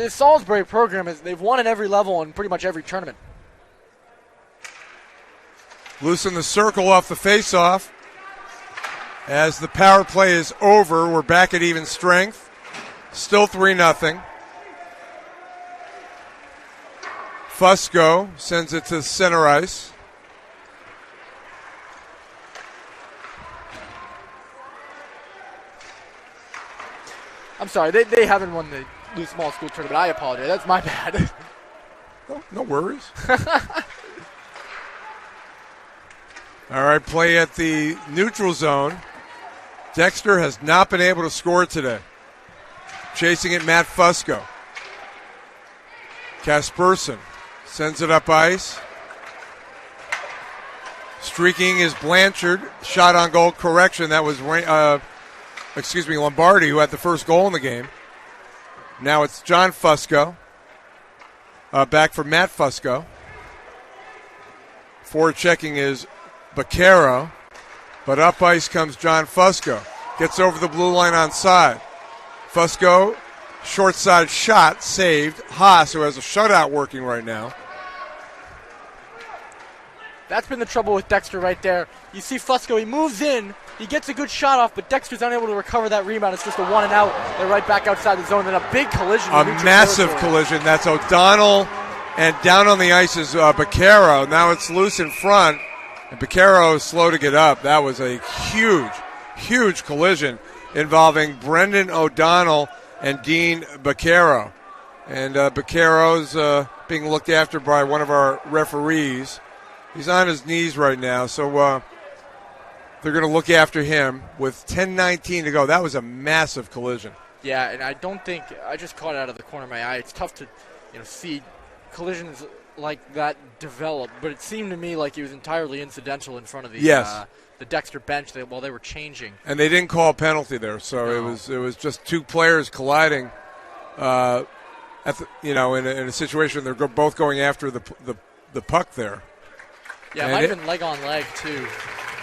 Salisbury program they've won at every level in pretty much every tournament. Loosen the circle off the face-off. As the power play is over, we're back at even strength. Still 3-0. Fusco sends it to center ice. I'm sorry, they haven't won the small school tournament. I apologize. That's my bad. No worries. All right, play at the neutral zone. Dexter has not been able to score today. Chasing it, Matt Fusco. Kasperson sends it up ice. Streaking is Blanchard. Shot on goal, correction. That was Lombardi, who had the first goal in the game. Now it's John Fusco. Back for Matt Fusco. Forward checking is Baccaro. But up ice comes John Fusco. Gets over the blue line on side. Fusco, short side shot, saved. Haas, who has a shutout working right now. That's been the trouble with Dexter right there. You see Fusco, he moves in, he gets a good shot off, but Dexter's unable to recover that rebound. It's just a 1 and out. They're right back outside the zone. Then a big collision. A massive collision. That's O'Donnell, and down on the ice is Baccaro. Now it's loose in front, and Baccaro is slow to get up. That was a huge, huge collision involving Brendan O'Donnell and Dean Baccaro. And Baccaro's being looked after by one of our referees. He's on his knees right now, so they're going to look after him with 10:19 to go. That was a massive collision. Yeah, and I just caught it out of the corner of my eye. It's tough to see collisions like that develop, but it seemed to me like he was entirely incidental in front of the Dexter bench while they were changing. And they didn't call a penalty there, so no. it was just two players colliding. In a situation they're both going after the puck there. Yeah, it might have been leg on leg too.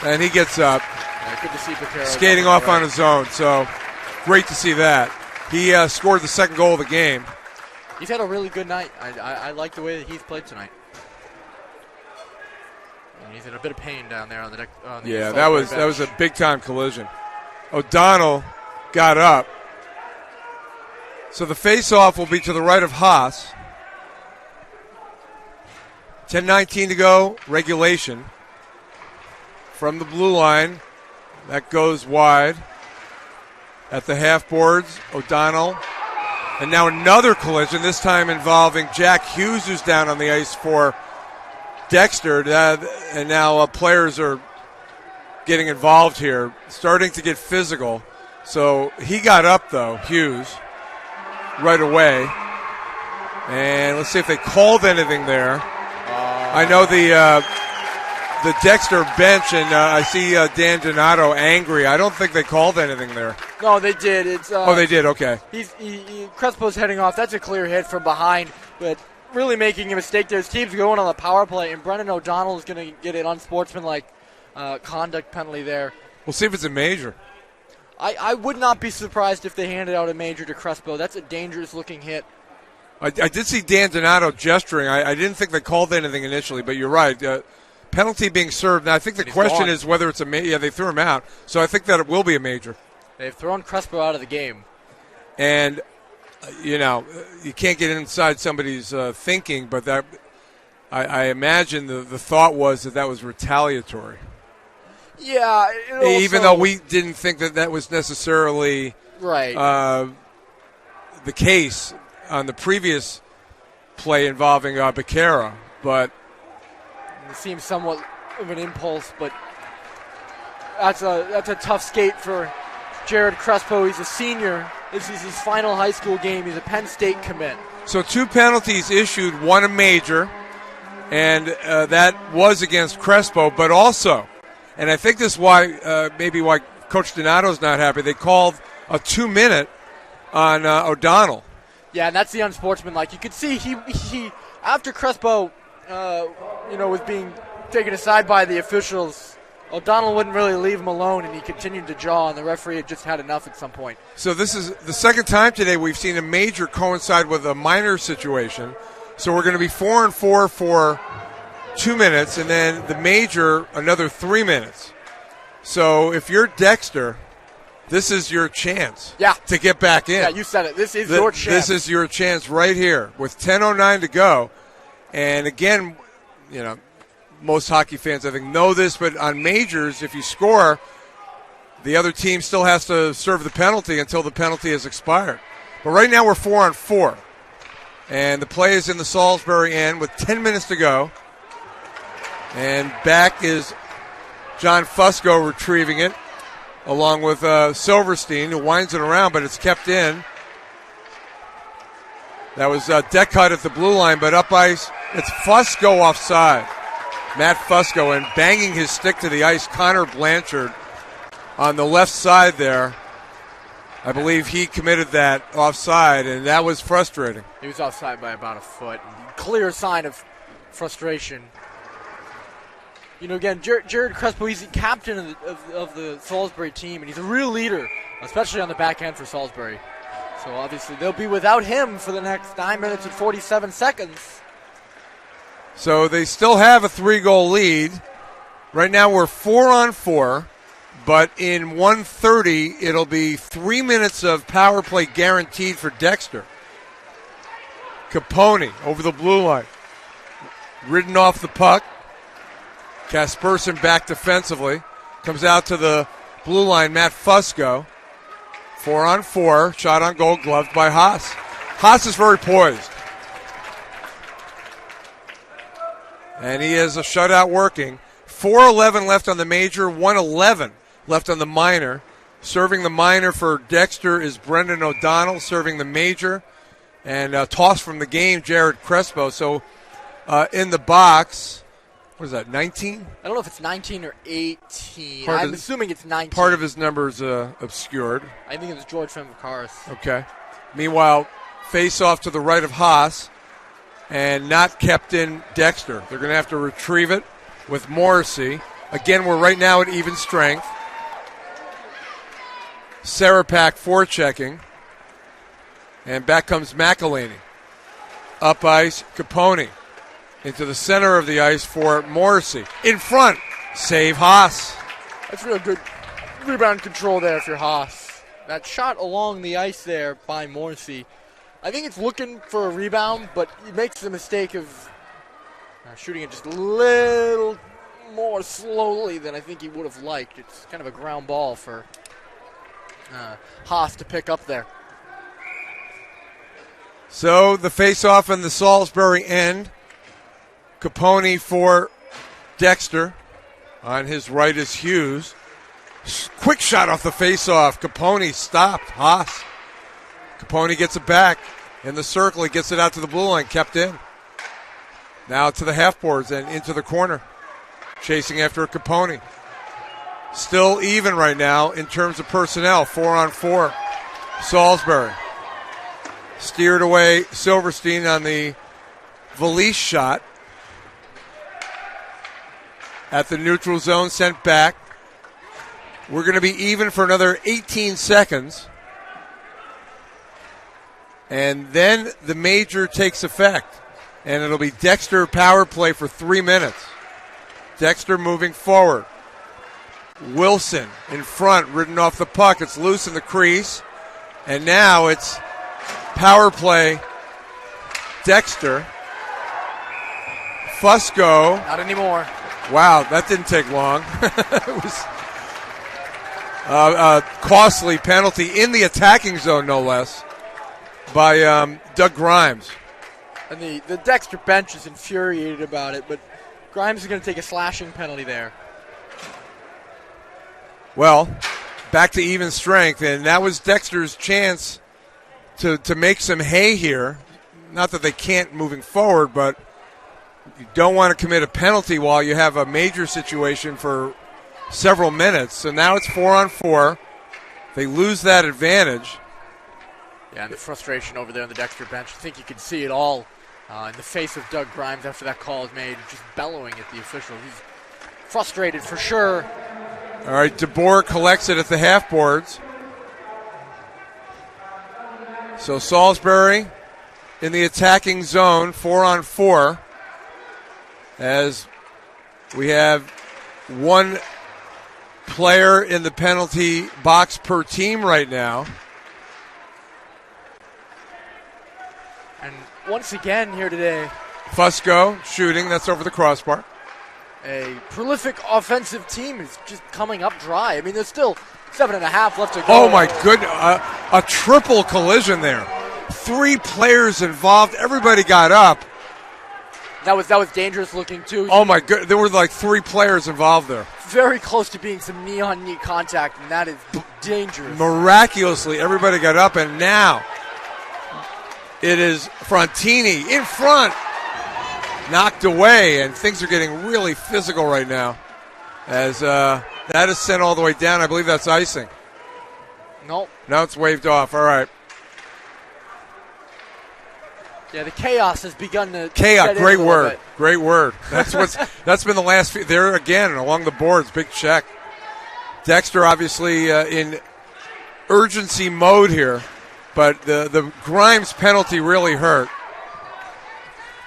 And he gets up. Yeah, good to see Baccaro skating off on his own. So great to see that. He scored the second goal of the game. He's had a really good night. I like the way that he's played tonight. And he's in a bit of pain down there on the deck. That was a big time collision. O'Donnell got up. So the face-off will be to the right of Haas. 10:19 to go, regulation. From the blue line, that goes wide. At the half boards, O'Donnell. And now another collision, this time involving Jack Hughes, who's down on the ice for Dexter. And now players are getting involved here, starting to get physical. So he got up, though, Hughes, right away. And let's see if they called anything there. I know the Dexter bench, and I see Dan Donato angry. I don't think they called anything there. No, they did. They did. Okay. Crespo's heading off. That's a clear hit from behind, but really making a mistake there. His team's going on the power play, and Brendan O'Donnell is going to get an unsportsmanlike conduct penalty there. We'll see if it's a major. I would not be surprised if they handed out a major to Crespo. That's a dangerous-looking hit. I did see Dan Donato gesturing. I didn't think they called anything initially, but you're right. Penalty being served. Now, I think the question is whether it's a major. Yeah, they threw him out. So I think that it will be a major. They've thrown Crespo out of the game. And, you can't get inside somebody's thinking, but that I imagine the thought was that was retaliatory. Yeah. Even though we didn't think that was necessarily right the case on the previous play involving Baccaro, but it seems somewhat of an impulse. But that's a tough skate for Jared Crespo. He's a senior. This is his final high school game. He's a Penn State commit. So 2 penalties issued, one a major, and that was against Crespo, but also, and I think this is why maybe why Coach Donato's not happy, they called a 2-minute on O'Donnell. Yeah, and that's the unsportsmanlike. You could see he after Crespo, was being taken aside by the officials, O'Donnell wouldn't really leave him alone, and he continued to jaw, and the referee had just had enough at some point. So this is the second time today we've seen a major coincide with a minor situation. So we're going to be 4-4 for 2 minutes, and then the major another 3 minutes. So if you're Dexter, this is your chance to get back in. Yeah, you said it. This is your chance. This is your chance right here with 10:09 to go. And again, most hockey fans, I think, know this, but on majors, if you score, the other team still has to serve the penalty until the penalty has expired. But right now we're 4-4. And the play is in the Salisbury end with 10 minutes to go. And back is John Fusco retrieving it, along with Silverstein, who winds it around, but it's kept in. That was Deckut at the blue line, but up ice, it's Fusco offside. Matt Fusco, and banging his stick to the ice, Connor Blanchard on the left side there. I believe he committed that offside, and that was frustrating. He was offside by about a foot. Clear sign of frustration. Again, Jared Crespo, he's the captain of the Salisbury team, and he's a real leader, especially on the back end for Salisbury. So obviously they'll be without him for the next 9 minutes and 47 seconds. So they still have a 3-goal lead. Right now we're 4-4, but in 1:30 it'll be 3 minutes of power play guaranteed for Dexter. Capone over the blue line, ridden off the puck. Kasperson back defensively, comes out to the blue line. Matt Fusco, 4-on-4, shot on goal, gloved by Haas. Haas is very poised. And he has a shutout working. 4:11 left on the major, 1:11 left on the minor. Serving the minor for Dexter is Brendan O'Donnell, serving the major. And toss from the game, Jared Crespo. So in the box, what is that, 19? I don't know if it's 19 or 18. I'm assuming it's 19. Part of his number is obscured. I think it was George Fenwick-Karras. Okay. Meanwhile, face off to the right of Haas. And not kept in Dexter. They're going to have to retrieve it with Morrissey. Again, we're right now at even strength. Sarapak forechecking. And back comes McElhaney. Up ice, Capone. Into the center of the ice for Morrissey. In front, save Haas. That's real good rebound control there for Haas. That shot along the ice there by Morrissey, I think it's looking for a rebound, but he makes the mistake of shooting it just a little more slowly than I think he would have liked. It's kind of a ground ball for Haas to pick up there. So the face-off in the Salisbury end. Capone for Dexter. On his right is Hughes. Quick shot off the face-off. Capone stopped. Haas. Capone gets it back in the circle. He gets it out to the blue line, kept in. Now to the half boards and into the corner. Chasing after Capone. Still even right now in terms of personnel. 4-on-4. Salisbury. Steered away Silverstein on the Valise shot. At the neutral zone, sent back. We're going to be even for another 18 seconds. And then the major takes effect. And it'll be Dexter power play for 3 minutes. Dexter moving forward. Wilson in front, ridden off the puck. It's loose in the crease. And now it's power play Dexter. Fusco. Not anymore. Wow, that didn't take long. It was a costly penalty in the attacking zone, no less, by Doug Grimes. And the Dexter bench is infuriated about it, but Grimes is going to take a slashing penalty there. Well, back to even strength, and that was Dexter's chance to make some hay here. Not that they can't moving forward, but you don't want to commit a penalty while you have a major situation for several minutes. So now it's 4-on-4. They lose that advantage. Yeah, and the frustration over there on the Dexter bench. I think you can see it all in the face of Doug Grimes after that call is made, just bellowing at the official. He's frustrated for sure. All right, DeBoer collects it at the half boards. So Salisbury in the attacking zone, 4-on-4, as we have one player in the penalty box per team right now. And once again here today, Fusco shooting, that's over the crossbar. A prolific offensive team is just coming up dry. I mean, there's still 7.5 left to go. Oh my goodness, a triple collision there. 3 players involved, everybody got up. That was dangerous looking too. Oh my goodness, there were like 3 players involved there. Very close to being some neon-knee contact, and that is dangerous. Miraculously, everybody got up, and now it is Frontini in front, knocked away, and things are getting really physical right now as that is sent all the way down. I believe that's icing. Nope. No, it's waved off. All right. Yeah, the chaos has begun to chaos. Great word. Bit. Great word. That's been the last few. There again along the boards. Big check. Dexter obviously in urgency mode here, but the Grimes penalty really hurt.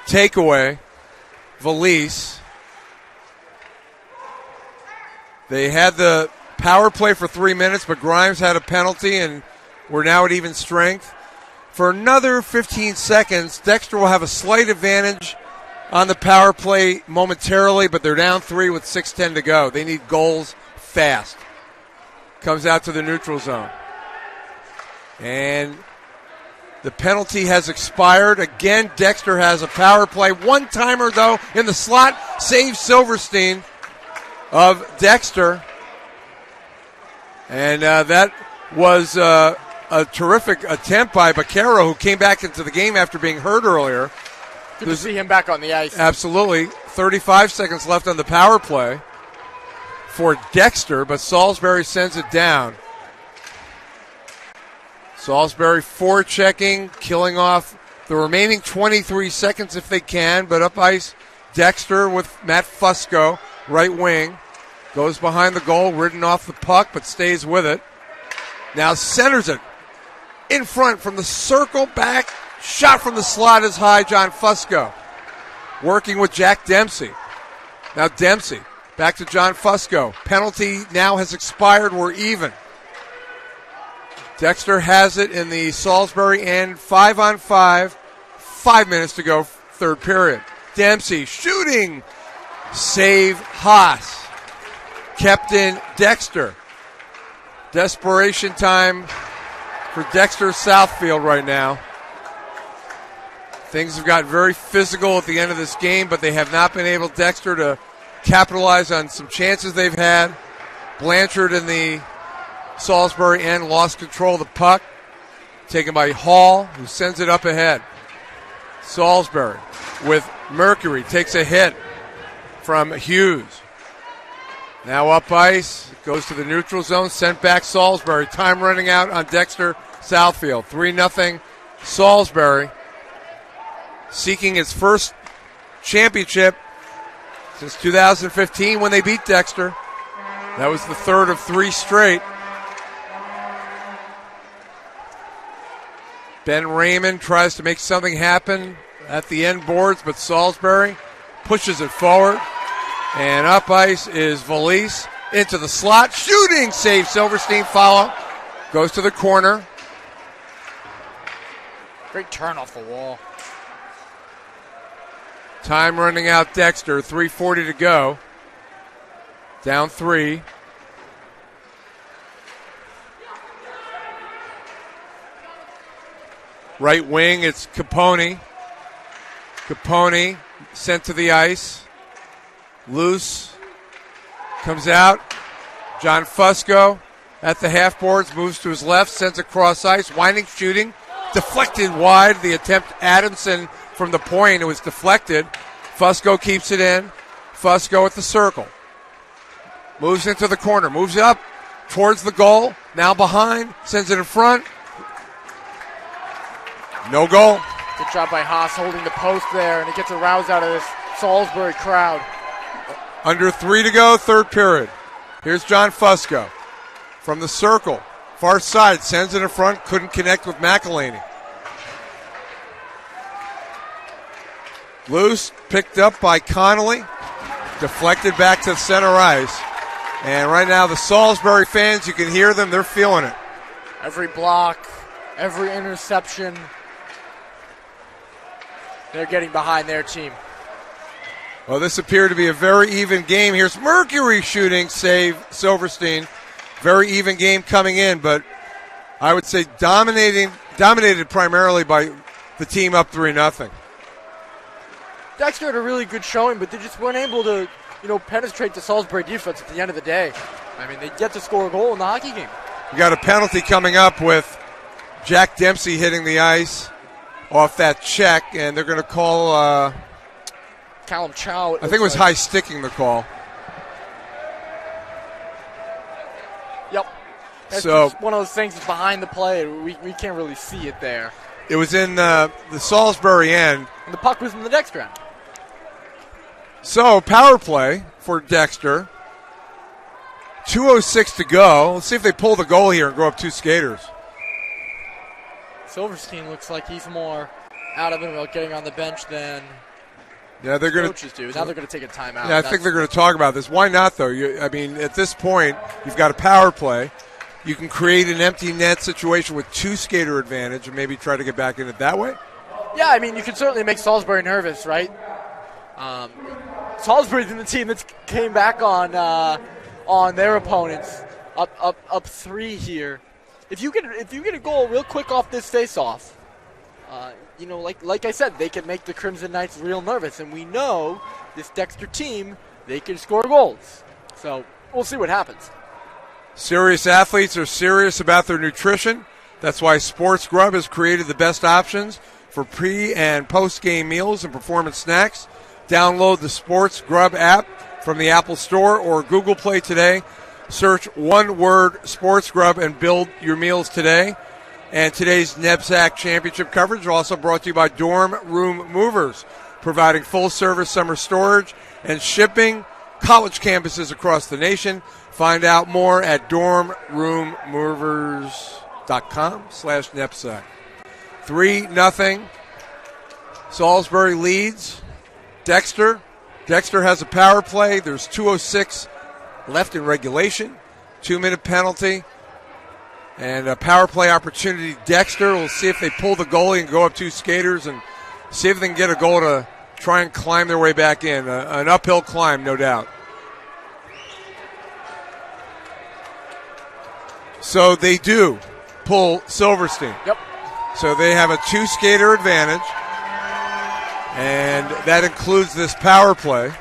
Takeaway. Valise. They had the power play for 3 minutes, but Grimes had a penalty, and we're now at even strength. For another 15 seconds, Dexter will have a slight advantage on the power play momentarily, but they're down 3 with 6:10 to go. They need goals fast. Comes out to the neutral zone. And the penalty has expired. Again, Dexter has a power play. One-timer, though, in the slot. Saves Silverstein of Dexter. And that was a terrific attempt by Baquero, who came back into the game after being hurt earlier. Good to see him back on the ice. Absolutely. 35 seconds left on the power play for Dexter, but Salisbury sends it down. Salisbury forechecking, killing off the remaining 23 seconds if they can, but up ice Dexter with Matt Fusco, right wing. Goes behind the goal, ridden off the puck, but stays with it. Now centers it in front from the circle back. Shot from the slot is high, John Fusco. Working with Jack Dempsey. Now Dempsey, back to John Fusco. Penalty now has expired, we're even. Dexter has it in the Salisbury end, 5-on-5. 5 minutes to go, third period. Dempsey shooting. Save Haas. Kept in Dexter. Desperation time for Dexter Southfield right now. Things have got very physical at the end of this game, but they have not been able, Dexter, to capitalize on some chances they've had. Blanchard in the Salisbury end lost control of the puck. Taken by Hall, who sends it up ahead. Salisbury with Mercury takes a hit from Hughes. Now up ice, goes to the neutral zone, sent back Salisbury. Time running out on Dexter Southfield. 3-0 Salisbury, seeking its first championship since 2015 when they beat Dexter. That was the third of 3 straight. Ben Raymond tries to make something happen at the end boards, but Salisbury pushes it forward. And up ice is Valise into the slot. Shooting save. Silverstein follow. Goes to the corner. Great turn off the wall. Time running out Dexter. 3:40 to go. Down 3. Right wing, it's Capone. Capone sent to the ice. Loose. Comes out. John Fusco at the half boards, moves to his left, sends it cross ice, winding shooting, deflected wide. The attempt, Adamson from the point, it was deflected. Fusco keeps it in. Fusco at the circle. Moves into the corner, moves up towards the goal, now behind, sends it in front. No goal. Good job by Haas holding the post there, and it gets a rouse out of this Salisbury crowd. Under 3 to go, third period. Here's John Fusco from the circle. Far side, sends it in front, couldn't connect with McElhaney. Loose, picked up by Connolly, deflected back to center ice. And right now the Salisbury fans, you can hear them, they're feeling it. Every block, every interception, they're getting behind their team. Well, this appeared to be a very even game. Here's Mercury shooting, save Silverstein. Very even game coming in, but I would say dominated primarily by the team up 3-0. Dexter had a really good showing, but they just weren't able to, penetrate the Salisbury defense at the end of the day. I mean, they get to score a goal in the hockey game. We got a penalty coming up with Jack Dempsey hitting the ice off that check, and they're going to call Callum Chow. I think it was high sticking the call. Yep. That's so just one of those things that's behind the play. We can't really see it there. It was in the Salisbury end. And the puck was in the Dexter end. So, power play for Dexter. 2:06 to go. Let's see if they pull the goal here and go up 2 skaters. Silverstein looks like he's more out of it about getting on the bench than they're going coaches do. Now they're going to take a timeout. Yeah, I think they're going to talk about this. Why not, though? At this point, you've got a power play. You can create an empty net situation with 2 skater advantage and maybe try to get back in it that way. Yeah, you can certainly make Salisbury nervous, right? Salisbury's in the team that came back on their opponents, up 3 here. If you get a goal real quick off this face-off, like I said, they can make the Crimson Knights real nervous, and we know this Dexter team, they can score goals. So we'll see what happens. Serious athletes are serious about their nutrition. That's why Sports Grub has created the best options for pre- and post-game meals and performance snacks. Download the Sports Grub app from the Apple Store or Google Play today. Search one word Sports Grub and build your meals today. And today's NEPSAC Championship coverage also brought to you by Dorm Room Movers, providing full-service summer storage and shipping, college campuses across the nation. Find out more at dormroommovers.com/NEPSAC. 3-0. Salisbury leads. Dexter has a power play. There's 2:06 left in regulation. 2-minute penalty. And a power play opportunity. Dexter, we'll see if they pull the goalie and go up 2 skaters and see if they can get a goal to try and climb their way back in. An uphill climb, no doubt. So they do pull Silverstein. Yep. So they have a 2-skater advantage. And that includes this power play.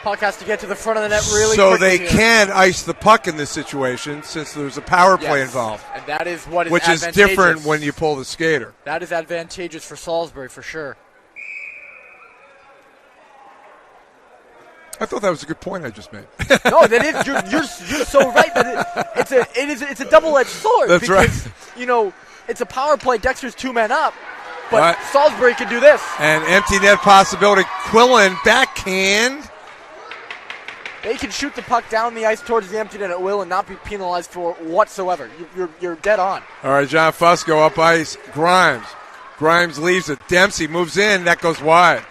Puck has to get to the front of the net really so quickly. They here. can ice the puck in this situation since there's a power play involved. And that is what is which is different when you pull the skater. That is advantageous for Salisbury for sure. I thought that was a good point I just made. No, that is you're so right. But it's a double-edged sword. That's because, right. It's a power play. Dexter's 2 men up. But Salisbury can do this. And empty net possibility. Quillen backhand. They can shoot the puck down the ice towards the empty net at will and not be penalized for whatsoever. You're dead on. All right, John Fusco up ice. Grimes leaves it. Dempsey moves in. That goes wide.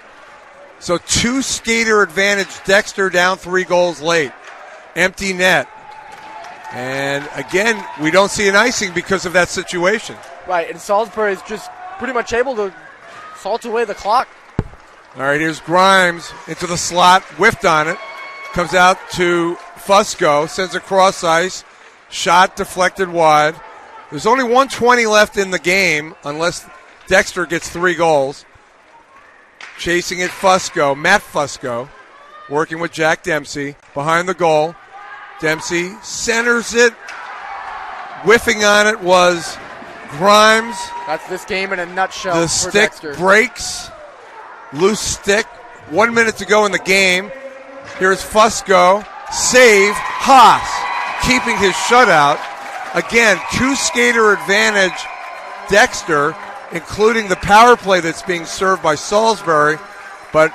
So 2-skater advantage. Dexter down 3 goals late. Empty net. And again, we don't see an icing because of that situation. Right, and Salisbury is just pretty much able to salt away the clock. All right, here's Grimes into the slot, whiffed on it. Comes out to Fusco, sends it cross ice. Shot deflected wide. There's only 1:20 left in the game unless Dexter gets 3 goals. Chasing it, Matt Fusco, working with Jack Dempsey behind the goal. Dempsey centers it, Whiffing on it was Grimes. That's this game in a nutshell. The for stick Dexter. breaks. Loose stick. 1 minute to go in the game. Here's Fusco. Save. Haas keeping his shutout. Again, 2-skater advantage. Dexter, including the power play that's being served by Salisbury. But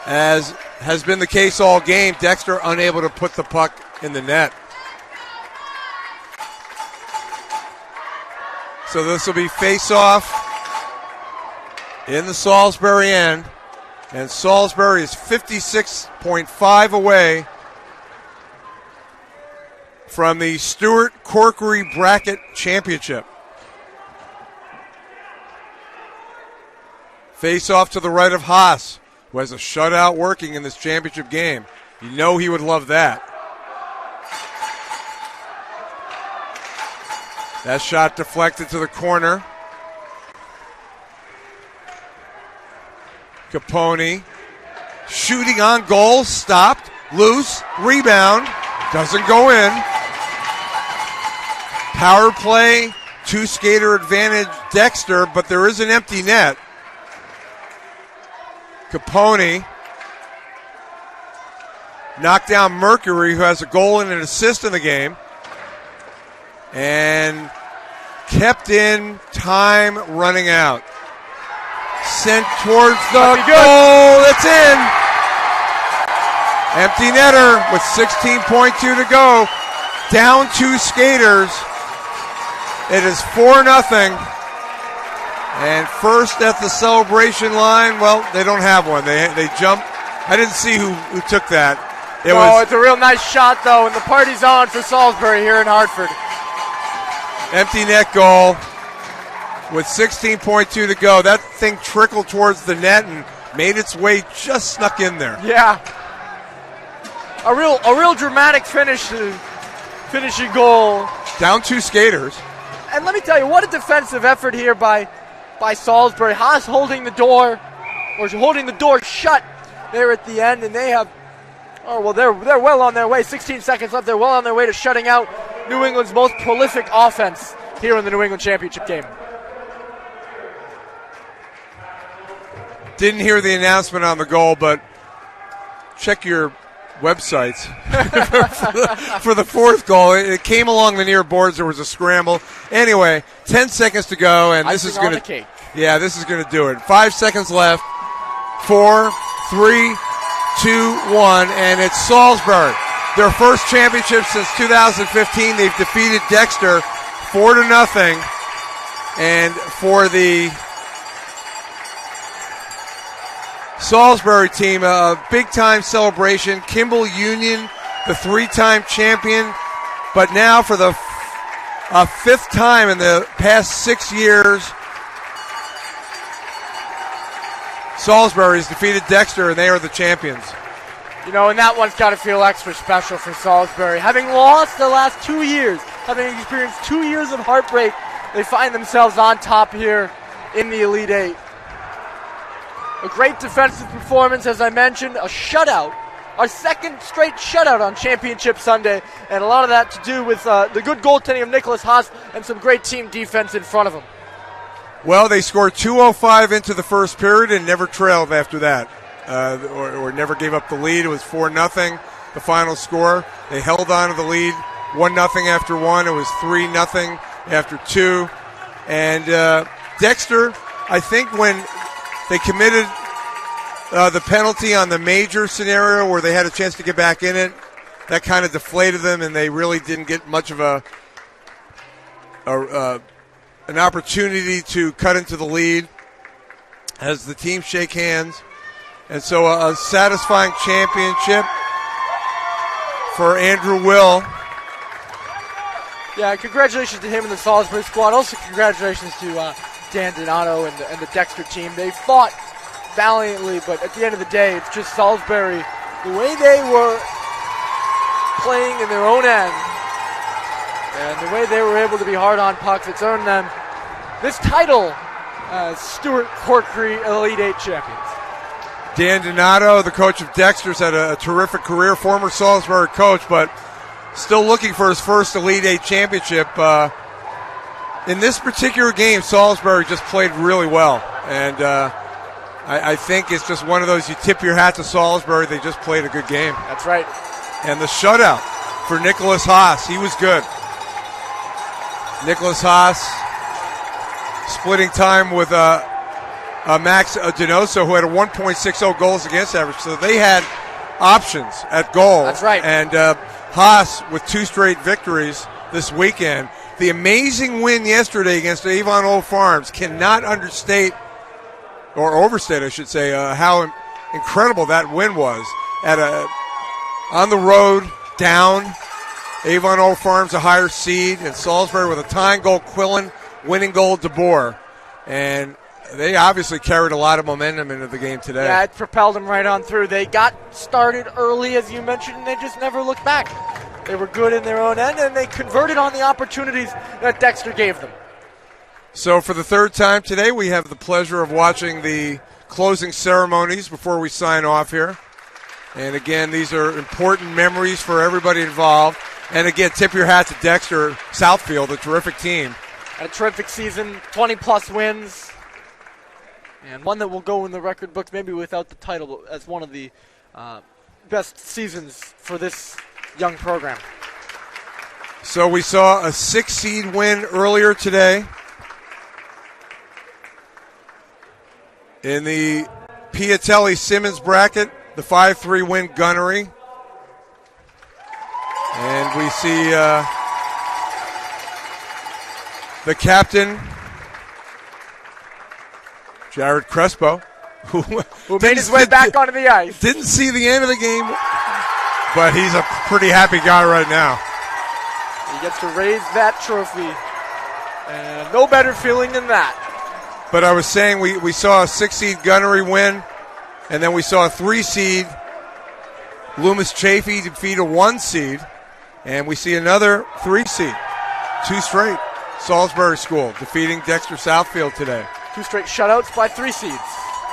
as has been the case all game, Dexter unable to put the puck in the net. So this will be face-off in the Salisbury end. And Salisbury is 56.5 away from the Stewart Corkery Bracket Championship. Face-off to the right of Haas, who has a shutout working in this championship game. You know he would love that. That shot deflected to the corner. Capone shooting on goal, stopped, loose, rebound, doesn't go in. Power play, 2-skater advantage Dexter, but there is an empty net. Capone knocked down Mercury, who has a goal and an assist in the game. And kept in, time running out. Sent towards the goal. It's in. Empty netter with 16.2 to go. Down 2 skaters. It is 4-0. And first at the celebration line, well, they don't have one. They jumped. I didn't see who took that. It's a real nice shot, though, and the party's on for Salisbury here in Hartford. Empty net goal with 16.2 to go. That thing trickled towards the net and made its way, just snuck in there. Yeah. A real dramatic finishing goal. Down 2 skaters. And let me tell you, what a defensive effort here by Salisbury. Haas holding the door shut there at the end, and they have, they're well on their way. 16 seconds left. They're well on their way to shutting out New England's most prolific offense here in the New England Championship game. Didn't hear the announcement on the goal, but check your websites for the fourth goal. It came along the near boards. There was a scramble. Anyway, 10 seconds to go, and this is going to, yeah, this is going to do it. 5 seconds left. 4, 3, 2, 1, and it's Salisbury. Their first championship since 2015. They've defeated Dexter 4-0. And for the Salisbury team, a big-time celebration. Kimball Union, the 3-time champion. But now for the 5th time in the past 6 years, Salisbury has defeated Dexter, and they are the champions. You know, and that one's got to feel extra special for Salisbury. Having lost the last 2 years, having experienced 2 years of heartbreak, they find themselves on top here in the Elite Eight. A great defensive performance, as I mentioned, a shutout, our second straight shutout on Championship Sunday, and a lot of that to do with the good goaltending of Nicholas Haas and some great team defense in front of him. Well, they scored 2:05 into the first period and never trailed after that, or never gave up the lead. It was 4-0, the final score. They held on to the lead, 1-0 after 1. It was 3-0 after 2. And Dexter, I think when they committed the penalty on the major scenario where they had a chance to get back in it, that kind of deflated them, and they really didn't get much of an opportunity to cut into the lead as the team shake hands. And so a satisfying championship for Andrew Will. Yeah, congratulations to him and the Salisbury squad. Also congratulations to Dan Donato and the Dexter team. They fought valiantly, but at the end of the day, it's just Salisbury. The way they were playing in their own end, and the way they were able to be hard on pucks, it's earned them this title as Stewart Corkery Elite Eight champions. Dan Donato, the coach of Dexter's, had a terrific career, former Salisbury coach, but still looking for his first Elite Eight championship. In this particular game, Salisbury just played really well. And I think it's just one of those, you tip your hat to Salisbury. They just played a good game. That's right. And the shutout for Nicholas Haas, he was good. Nicholas Haas splitting time with Max Donoso, who had a 1.60 goals against average. So they had options at goal. That's right. And Haas with 2 straight victories this weekend. The amazing win yesterday against Avon Old Farms cannot understate, or overstate, I should say, how incredible that win was. On the road, down. Avon Old Farms a higher seed, and Salisbury with a tying goal, Quillen, winning goal, DeBoer. And they obviously carried a lot of momentum into the game today. Yeah, it propelled them right on through. They got started early, as you mentioned, and they just never looked back. They were good in their own end, and they converted on the opportunities that Dexter gave them. So for the third time today, we have the pleasure of watching the closing ceremonies before we sign off here. And again, these are important memories for everybody involved. And again, tip your hat to Dexter Southfield, a terrific team. A terrific season, 20-plus wins, and one that will go in the record books, maybe without the title, as one of the best seasons for this young program. So we saw a 6-seed win earlier today in the Piatelli-Simmons bracket, the 5-3 win Gunnery. And we see the captain, Jared Crespo, who made his way back onto the ice. Didn't see the end of the game, but he's a pretty happy guy right now. He gets to raise that trophy, and no better feeling than that. But I was saying we saw a 6-seed Gunnery win, and then we saw a 3-seed Loomis Chaffee defeat a 1-seed, and we see another 3-seed, 2 straight Salisbury School defeating Dexter Southfield today. 2 straight shutouts by 3 seeds.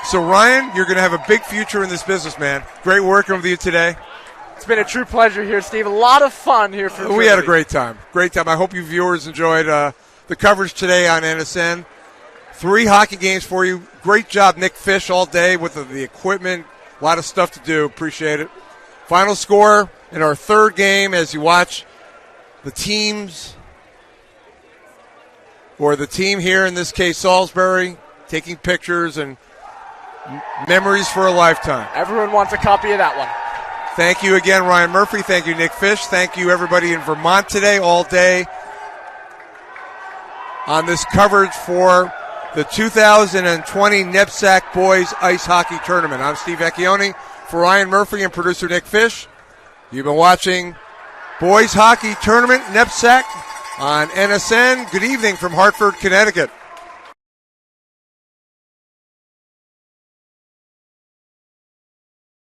So Ryan, you're going to have a big future in this business, man. Great working with you today. It's been a true pleasure here, Steve. A lot of fun here for We had a great time. Great time. I hope you viewers enjoyed the coverage today on NSN. 3 hockey games for you. Great job, Nick Fish, all day with the equipment. A lot of stuff to do. Appreciate it. Final score in our third game as you watch the teams, or the team here, in this case Salisbury, taking pictures and memories for a lifetime. Everyone wants a copy of that one. Thank you again, Ryan Murphy. Thank you, Nick Fish. Thank you, everybody in Vermont today, all day, on this coverage for the 2020 NEPSAC Boys Ice Hockey Tournament. I'm Steve Vecchione for Ryan Murphy and producer Nick Fish. You've been watching Boys Hockey Tournament NEPSAC on NSN. Good evening from Hartford, Connecticut.